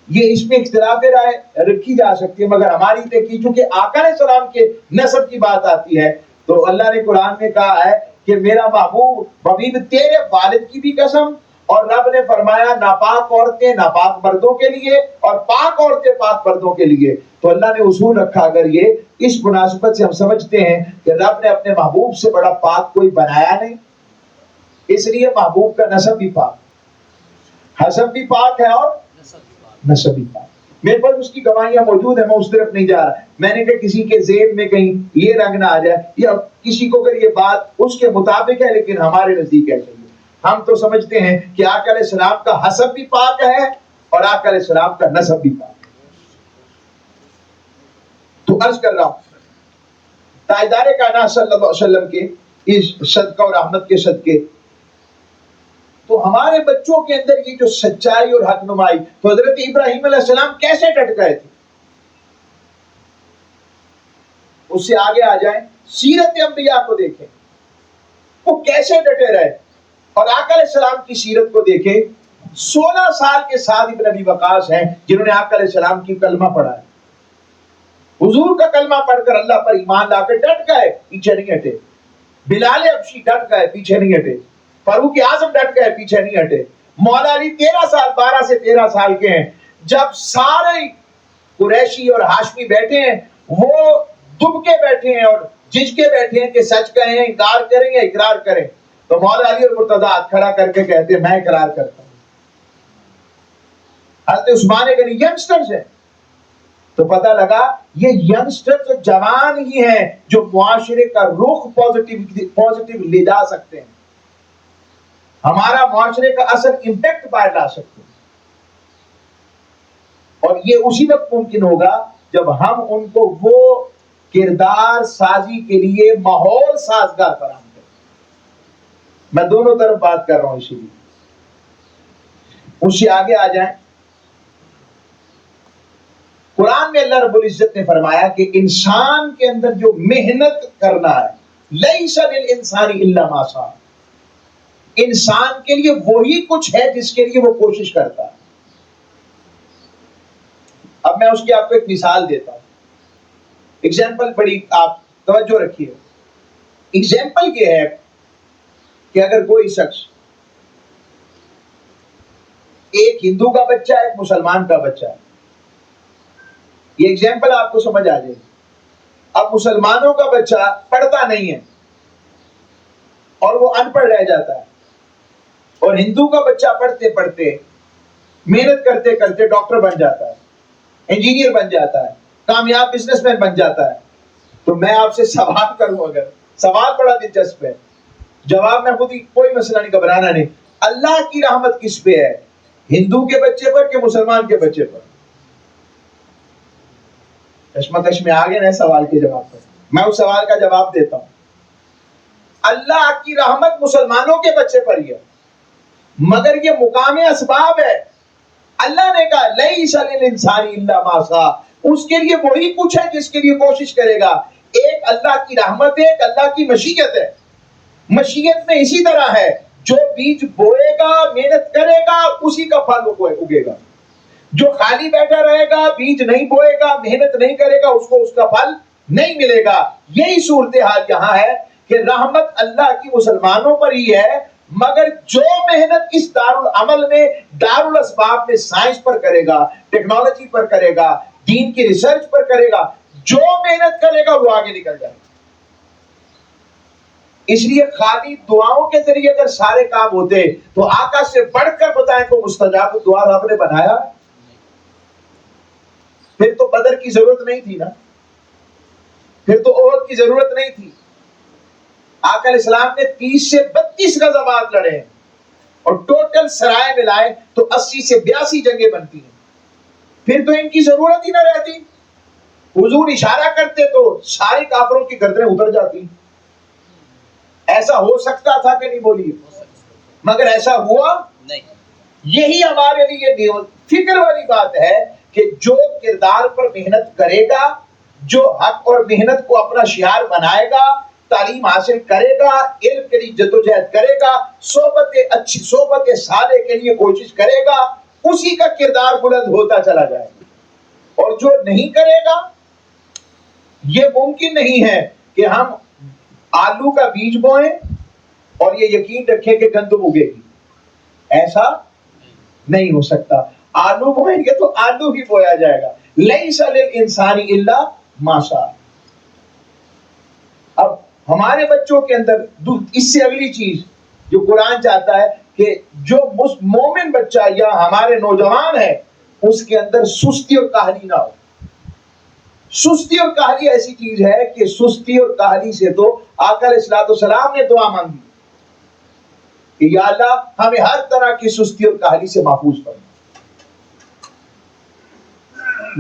یہ اس میں اختلاف رائے رکھی جا سکتی ہے، مگر ہماری تحقیق چونکہ آقا علیہ السلام کے نسب کی بات آتی ہے تو اللہ نے قرآن میں کہا ہے کہ میرا محبوب حبیب تیرے والد کی بھی قسم، اور رب نے فرمایا ناپاک عورتیں ناپاک مردوں کے لیے اور پاک عورتیں پاک مردوں کے لیے۔ تو اللہ نے اصول رکھا، اگر یہ اس مناسبت سے ہم سمجھتے ہیں کہ رب نے اپنے محبوب سے بڑا پاک کوئی بنایا نہیں، اس لیے محبوب کا نسب بھی پاک، حسب بھی پاک ہے اور نسب بھی پاک۔ میرے پاس اس کی گواہیاں موجود ہیں، میں اس طرف نہیں جا رہا۔ میں نے کہا کسی کے ذہن میں کہیں یہ رنگ نہ آ جائے یا کسی کو اگر یہ بات اس کے مطابق ہے لیکن ہمارے نزدیک ایسے ہی ہے۔ ہم تو سمجھتے ہیں کہ آقا علیہ السلام کا حسب بھی پاک ہے اور آقا علیہ السلام کا نسب بھی پاک ہے۔ تو عرض کر رہا ہوں تاجدار کائنات صلی اللہ علیہ وسلم کے اس صدقہ اور رحمت کے صدقے تو ہمارے بچوں کے اندر یہ جو سچائی اور حق نمائی، تو حضرت ابراہیم علیہ السلام کیسے ڈٹ گئے تھے؟ اس سے آگے آ جائیں، سیرت انبیاء کو دیکھیں، وہ کیسے ڈٹے رہے، اور آقا علیہ السلام کی سیرت کو دیکھیں۔ 16 سال کے سعد ابن ابی وقاص ہیں جنہوں نے آقا علیہ السلام کی کلمہ پڑھا ہے، حضور کا کلمہ پڑھ کر اللہ پر ایمان لا کے ڈٹ گئے، پیچھے نہیں ہٹے۔ بلال حبشی ڈٹ گئے، پیچھے نہیں ہٹے۔ فاروق اعظم ڈٹ گئے، پیچھے نہیں ہٹے۔ مولا علی 13 سال 12 سے 13 سال کے ہیں، جب سارے قریشی اور ہاشمی بیٹھے ہیں وہ دب کے بیٹھے ہیں اور جھج کے بیٹھے ہیں کہ سچ کہیں، انکار کریں یا اقرار کریں، تو مولا علی اور مرتضیٰ ہاتھ کھڑا کر کے کہتے ہیں میں اقرار کرتا ہوں۔ حضرت عثمان غنی ینگسٹرز ہیں، تو پتہ لگا یہ ینگسٹرز جوان ہی ہیں جو معاشرے کا رخ پوزیٹیو لے جا سکتے ہیں، ہمارا معاشرے کا اثر امپیکٹ باہر لا سکتے ہیں، اور یہ اسی وقت ممکن ہوگا جب ہم ان کو وہ کردار سازی کے لیے ماحول سازگار فراہم کریں۔ میں دونوں طرف بات کر رہا ہوں، اسی لیے اس سے آگے آ جائیں۔ قرآن میں اللہ رب العزت نے فرمایا کہ انسان کے اندر جو محنت کرنا ہے، لیس للانسان الا ما سعی، انسان کے لیے وہی کچھ ہے جس کے لیے وہ کوشش کرتا ہے۔ اب میں اس کی آپ کو ایک مثال دیتا ہوں، ایگزامپل بڑی آپ توجہ رکھیے۔ ایگزامپل یہ ہے کہ اگر کوئی شخص، ایک ہندو کا بچہ ہے ایک مسلمان کا بچہ ہے، یہ ایگزامپل آپ کو سمجھ آ جائے گی۔ اب مسلمانوں کا بچہ پڑھتا نہیں ہے اور وہ ان پڑھ رہ جاتا ہے، اور ہندو کا بچہ پڑھتے پڑھتے محنت کرتے کرتے ڈاکٹر بن جاتا ہے، انجینئر بن جاتا ہے، کامیاب بزنس مین بن جاتا ہے۔ تو میں آپ سے سوال کروں، اگر سوال بڑا دلچسپ ہے، جواب میں خود ہی، کوئی مسئلہ نہیں، گھبرانا نہیں۔ اللہ کی رحمت کس پہ ہے، ہندو کے بچے پر کہ مسلمان کے بچے پر؟ کشمکش میں آ گئے نا سوال کے جواب پر، میں اس سوال کا جواب دیتا ہوں۔ اللہ کی رحمت مسلمانوں کے بچے پر ہی ہے، مگر یہ مقام اسباب ہے۔ اللہ نے کہا لیس للانسان الا ما سعی، اس کے لیے وہی کچھ ہے جس کے لیے کوشش کرے گا۔ ایک اللہ کی رحمت ہے، ایک اللہ کی مشیت ہے۔ مشیت میں اسی طرح ہے، جو بیج بوئے گا محنت کرے گا اسی کا پھل اگے گا، جو خالی بیٹھا رہے گا بیج نہیں بوئے گا محنت نہیں کرے گا اس کو اس کا پھل نہیں ملے گا۔ یہی صورتحال یہاں ہے کہ رحمت اللہ کی مسلمانوں پر ہی ہے، مگر جو محنت اس دارالعمل میں دارالاسباب میں سائنس پر کرے گا، ٹیکنالوجی پر کرے گا، دین کی ریسرچ پر کرے گا، جو محنت کرے گا وہ آگے نکل جائے گا۔ اس لیے خالی دعاؤں کے ذریعے اگر سارے کام ہوتے تو آقا سے بڑھ کر بتائیں کو مستجاب دعا رب نے بنایا، پھر تو بدر کی ضرورت نہیں تھی نا، پھر تو احد کی ضرورت نہیں تھی۔ آقا علیہ السلام نے 30 سے 32 غزوات لڑے ہیں اور ٹوٹل سرائے ملائے تو 80 سے 82 جنگیں بنتی ہیں، پھر تو ان کی ضرورت ہی نہ رہتی۔ حضور اشارہ کرتے تو سارے کافروں کی گردنیں اتر جاتی۔ ایسا ہو سکتا تھا کہ نہیں، بولیے، مگر ایسا ہوا نہیں۔ یہی ہمارے لیے فکر والی بات ہے کہ جو کردار پر محنت کرے گا، جو حق اور محنت کو اپنا شعار بنائے گا، تعلیم حاصل کرے گا، علم کے لیے جدوجہد کرے گا، اچھی صحبت صالح کے لیے کوشش کرے گا، اسی کا کردار بلند ہوتا چلا جائے گا۔ اور جو نہیں کرے گا، یہ ممکن نہیں ہے کہ ہم آلو کا بیج بوئیں اور یہ یقین رکھیں کہ گندم اگے گی، ایسا نہیں ہو سکتا۔ آلو بوئیں گے تو آلو ہی بویا جائے گا۔ لیس للانسان الا ما سعی۔ اب ہمارے بچوں کے اندر اس سے اگلی چیز جو قرآن چاہتا ہے کہ جو مومن بچہ یا ہمارے نوجوان ہے اس کے اندر سستی اور کاہلی نہ ہو۔ سستی اور کاہلی ایسی چیز ہے کہ سستی اور کاہلی سے تو آقا علیہ السلام نے دعا مانگی کہ یا اللہ ہمیں ہر طرح کی سستی اور کاہلی سے محفوظ فرما۔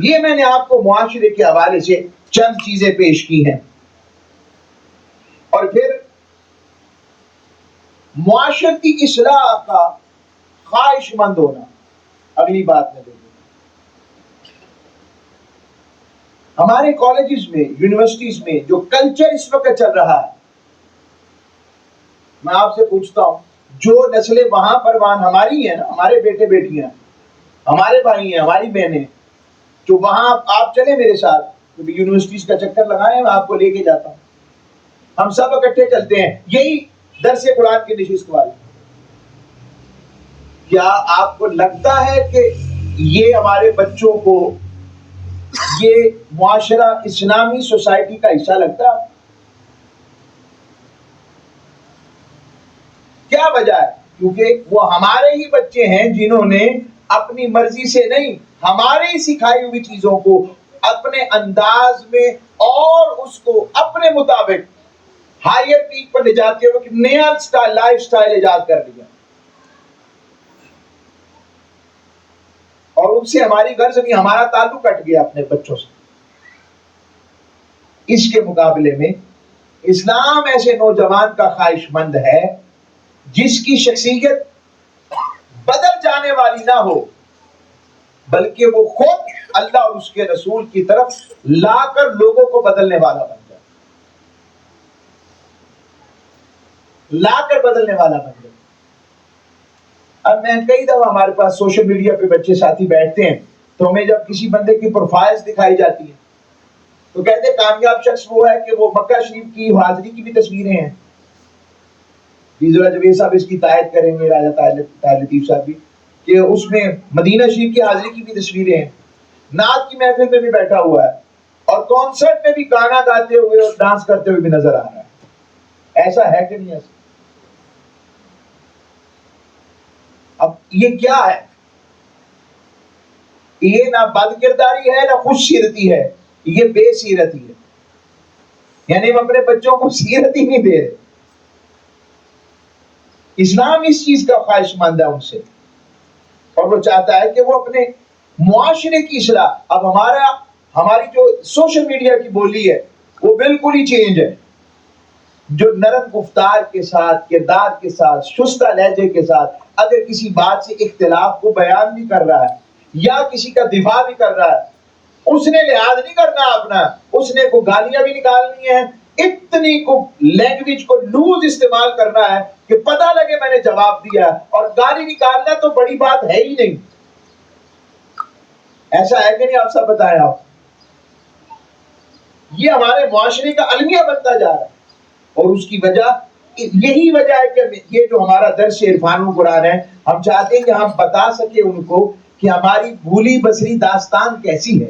یہ میں نے آپ کو معاشرے کے حوالے سے چند چیزیں پیش کی ہیں، اور پھر معاشرتی اصلاح کا خواہش مند ہونا اگلی بات میں دیکھیں۔ ہمارے کالجز میں، یونیورسٹیز میں جو کلچر اس وقت چل رہا ہے، میں آپ سے پوچھتا ہوں، جو نسلیں وہاں پروان ہماری ہیں نا، ہمارے بیٹے بیٹیاں، ہمارے بھائی ہیں، ہماری بہنیں، جو وہاں آپ چلے میرے ساتھ یونیورسٹیز کا چکر لگائیں، میں آپ کو لے کے جاتا ہوں، ہم سب اکٹھے چلتے ہیں، یہی درس قرآن کی نشست والی۔ کیا آپ کو لگتا ہے کہ یہ ہمارے بچوں کو یہ معاشرہ اسلامی سوسائٹی کا حصہ لگتا ہے؟ کیا وجہ ہے؟ کیونکہ وہ ہمارے ہی بچے ہیں جنہوں نے اپنی مرضی سے نہیں، ہمارے ہی سکھائی ہوئی چیزوں کو اپنے انداز میں اور اس کو اپنے مطابق ہائر پیک پر لے جاتے ہوئے نیا لائف سٹائل ایجاد کر لیا، اور ان سے ہماری غرض نہیں، ہمارا تعلق کٹ گیا اپنے بچوں سے۔ اس کے مقابلے میں اسلام ایسے نوجوان کا خواہش مند ہے جس کی شخصیت بدل جانے والی نہ ہو، بلکہ وہ خود اللہ اور اس کے رسول کی طرف لا کر لوگوں کو بدلنے والا بن جائے، لا کر بدلنے والا بن جائے۔ اب میں کئی دفعہ ہمارے پاس سوشل میڈیا پہ بچے ساتھی بیٹھتے ہیں تو ہمیں جب کسی بندے کی پروفائلز دکھائی جاتی ہیں تو کہتے ہیں کامیاب شخص وہ ہے کہ وہ مکہ شریف کی حاضری کی بھی تصویریں ہیں، جب یہ صاحب اس کی تائید کریں گے، راجہ طاہر لطیف صاحب بھی، کہ اس میں مدینہ شریف کی حاضری کی بھی تصویریں ہیں، نعت کی محفل میں بھی بیٹھا ہوا ہے اور کانسرٹ میں بھی گانا گاتے ہوئے اور ڈانس کرتے ہوئے بھی نظر آ رہا ہے۔ ایسا ہے کہ نہیں ایسا؟ اب یہ کیا ہے؟ یہ نہ بد کرداری ہے نہ خوش سیرتی ہے، یہ بے سیرتی ہے، یعنی ہم اپنے بچوں کو سیرت ہی نہیں دے رہے۔ اسلام اس چیز کا خواہش مند ہے ان سے، اور وہ چاہتا ہے کہ وہ اپنے معاشرے کی اصلاح۔ اب ہماری جو سوشل میڈیا کی بولی ہے وہ بالکل ہی چینج ہے، جو نرم گفتار کے ساتھ، کردار کے ساتھ، شستہ لہجے کے ساتھ اگر کسی بات سے اختلاف کو بیان بھی کر رہا ہے یا کسی کا دفاع بھی کر رہا ہے، اس نے لحاظ نہیں کرنا اپنا، اس نے کو گالیاں بھی نکالنی ہیں، اتنی کو لینگویج کو لوز استعمال کرنا ہے کہ پتہ لگے میں نے جواب دیا، اور گالی نکالنا تو بڑی بات ہے ہی نہیں۔ ایسا ہے کہ نہیں؟ آپ سب بتائیں۔ آپ یہ ہمارے معاشرے کا المیہ بنتا جا رہا ہے، اور اس کی وجہ یہی وجہ ہے کہ یہ جو ہمارا درس عرفان قرآن ہے، ہم چاہتے ہیں کہ ہم بتا سکیں ان کو کہ ہماری بھولی بسری داستان کیسی ہے،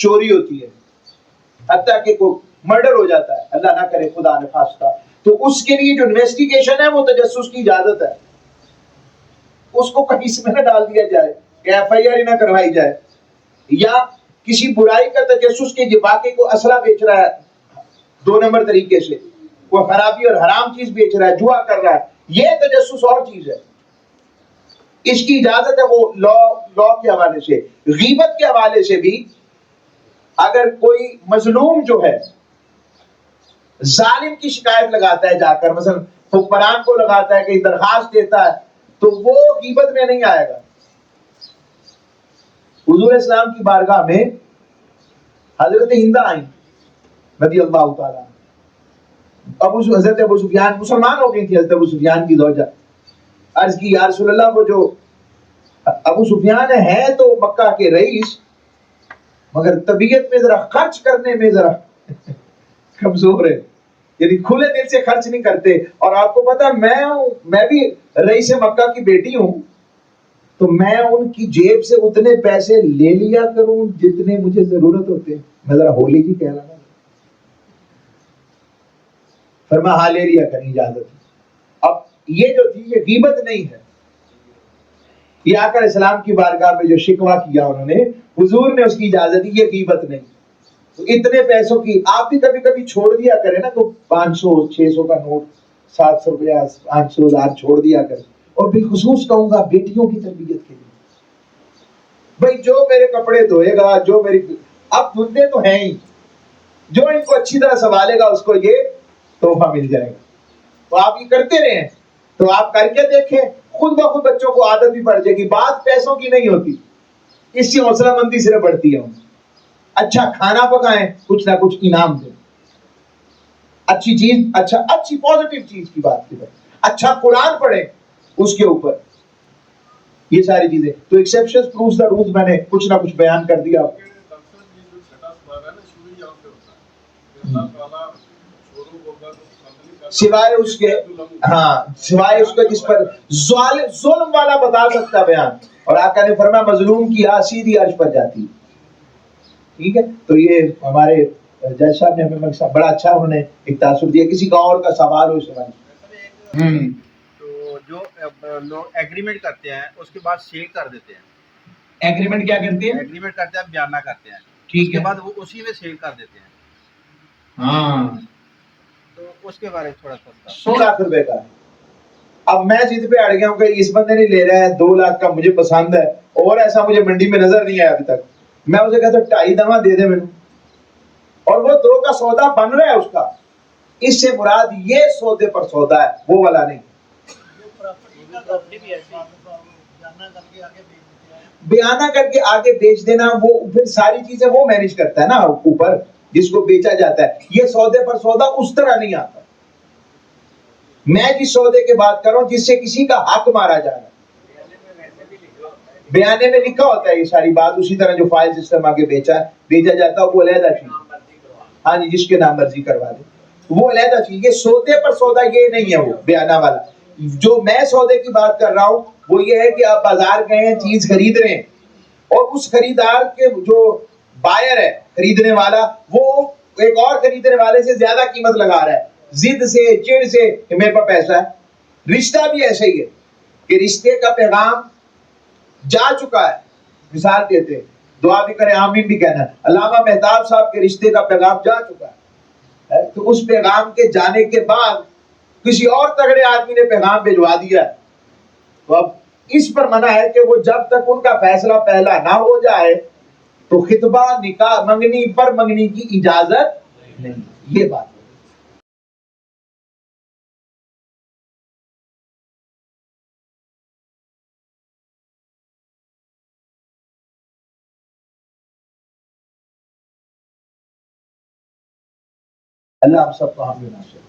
چوری ہوتی ہے، حتیٰ کہ کوئی مرڈر ہو جاتا ہے، اللہ نہ کرے خدا نہ خواستہ، تو اس کے لیے جو انویسٹیگیشن ہے وہ تجسس کی اجازت ہے، اس کو کہیں اس میں نہ ڈال دیا جائے کہ ایف آئی آر ہی نہ کروائی جائے، یا کسی برائی کا تجسس کے واقعے کو اسلحہ بیچ رہا ہے 2 نمبر طریقے سے، وہ خرابی اور حرام چیز بیچ رہا ہے، جوا کر رہا ہے، یہ تجسس اور چیز ہے، اس کی اجازت ہے وہ لا کے حوالے سے۔ غیبت کے حوالے سے بھی اگر کوئی مظلوم جو ہے ظالم کی شکایت لگاتا ہے جا کر، مثلا حکمران کو لگاتا ہے کہ درخواست دیتا ہے، تو وہ غیبت میں نہیں آئے گا۔ حضور اسلام کی بارگاہ میں حضرت ہندہ آئیں رضی اللہ تعالیٰ، حضرت ابو سفیان مسلمان ہو گئی تھی، حضرت ابو سفیان کی زوجہ، عرض کی یا رسول اللہ، وہ جو ابو سفیان ہے تو مکہ کے رئیس، مگر طبیعت میں ذرا خرچ کرنے میں ذرا کمزور ہے، یعنی کھلے دل سے خرچ نہیں کرتے، اور آپ کو پتا میں بھی رئیس مکہ کی بیٹی ہوں، تو میں ان کی جیب سے اتنے پیسے لے لیا کروں جتنے مجھے ضرورت ہوتے، میں ذرا ہولی جی کہہ رہا ہوں، فرما ہاں لے لیا کریں اجازت۔ اب یہ جو تھی یہ غیبت نہیں ہے، یہ آقا اسلام کی بارگاہ میں جو شکوہ کیا انہوں نے، حضور نے اس کی اجازت دی، یہ غیبت نہیں۔ تو اتنے پیسوں کی آپ بھی کبھی کبھی چھوڑ دیا کریں نا، تو 500 600 کا نوٹ، 700 روپیہ 500 1000 چھوڑ دیا کریں، اور بالخصوص کہوں گا بیٹیوں کی تربیت کے لیے، بھائی جو میرے کپڑے دھوئے گا، جو میری اب دھلتے تو ہیں ہی، جو ان کو اچھی طرح سنبھالے گا اس کو یہ تحفہ مل جائے گا، تو آپ یہ کرتے رہیں، تو آپ کر کے دیکھیں، خود بخود بچوں کو عادت بھی پڑ جائے گی، بات پیسوں کی نہیں ہوتی، اس کی حوصلہ مندی صرف بڑھتی ہے، اچھا کھانا پکائیں، کچھ نہ کچھ انعام دیں، اچھی چیز، اچھی پازیٹیو چیز کی بات کی بات، اچھا قرآن پڑھیں اس کے اوپر، یہ ساری چیزیں تو ایکسیپشن پروف دا رولز، میں نے کچھ نہ کچھ بیان کر دیا۔ سوائے اس کے، ہاں سوائے اس کے جس پر ظلم والا بتا سکتا بیان، اور آقا نے فرمایا مظلوم کی آہ سیدھی عرش پر جاتی، ٹھیک ہے۔ تو یہ ہمارے جج صاحب نے ہمیں بڑا اچھا انہوں نے ایک تاثر دیا، کسی کا اور کا سوال ہو اس میں۔ تو جو لوگ ایگریمنٹ کرتے ہیں اس کے بعد سیل کر دیتے ہیں، ایگریمنٹ کیا کرتے ہیں؟ ایگریمنٹ کرتے ہیں بیانہ کرتے ہیں، ٹھیک اس کے ہے، بعد وہ اسی میں سیل کر دیتے ہیں، ہاں تو اس کے بارے میں تھوڑا سا 100 لاکھ روپے کا۔ اب میں ضد پہ اڑ گیا ہوں کہ اس بندے نے لے رہا ہے 2 لاکھ کا، مجھے پسند ہے، اور ایسا مجھے منڈی میں نظر نہیں آیا ابھی تک، میں اسے کہتا ہوں 2.5 دما دے دے میرے، اور وہ 2 کا سودا بن رہا ہے اس کا، اس سے مراد یہ سودے پر سودا ہے، وہ والا نہیں۔ بیانہ کر کے آگے بیچ دینا، وہ پھر ساری چیزیں وہ مینج کرتا ہے نا اوپر جس کو بیچا جاتا ہے، یہ سودے پر سودا اس طرح نہیں آتا۔ میں جس سودے کی بات کر رہا ہوں جس سے کسی کا حق مارا جا رہا ہے، بیانے میں لکھا ہوتا ہے یہ ساری بات، اسی طرح جو فائل سسٹم آگے بیچا جاتا ہے وہ علیحدہ چیز، ہاں جی جس کے نام مرضی کروا دے، وہ علیحدہ چیز، یہ سودے پر سودا یہ نہیں ہے، وہ بیانہ والا۔ جو میں سودے کی بات کر رہا ہوں وہ یہ ہے کہ آپ بازار گئے ہیں، چیز خرید رہے ہیں، اور اس خریدار کے جو بائر ہے، خریدنے والا، وہ ایک اور خریدنے والے سے زیادہ قیمت لگا رہا ہے، ضد سے، چڑ سے کہ میرے پاس پیسہ ہے۔ رشتہ بھی ایسا ہی ہے کہ رشتے کا پیغام جا چکا ہے، مثال دیتے ہیں، دعا بھی کریں آمین بھی کہنا ہے، علامہ مہتاب صاحب کے رشتے کا پیغام جا چکا ہے، تو اس پیغام کے جانے کے بعد کسی اور تگڑے آدمی نے پیغام بھجوا دیا ہے، تو اب اس پر منع ہے کہ وہ جب تک ان کا فیصلہ پہلا نہ ہو جائے تو خطبہ، نکاح، منگنی پر منگنی کی اجازت نہیں، یہ بات ہے۔ اللہ آپ سب کو حامی ناصر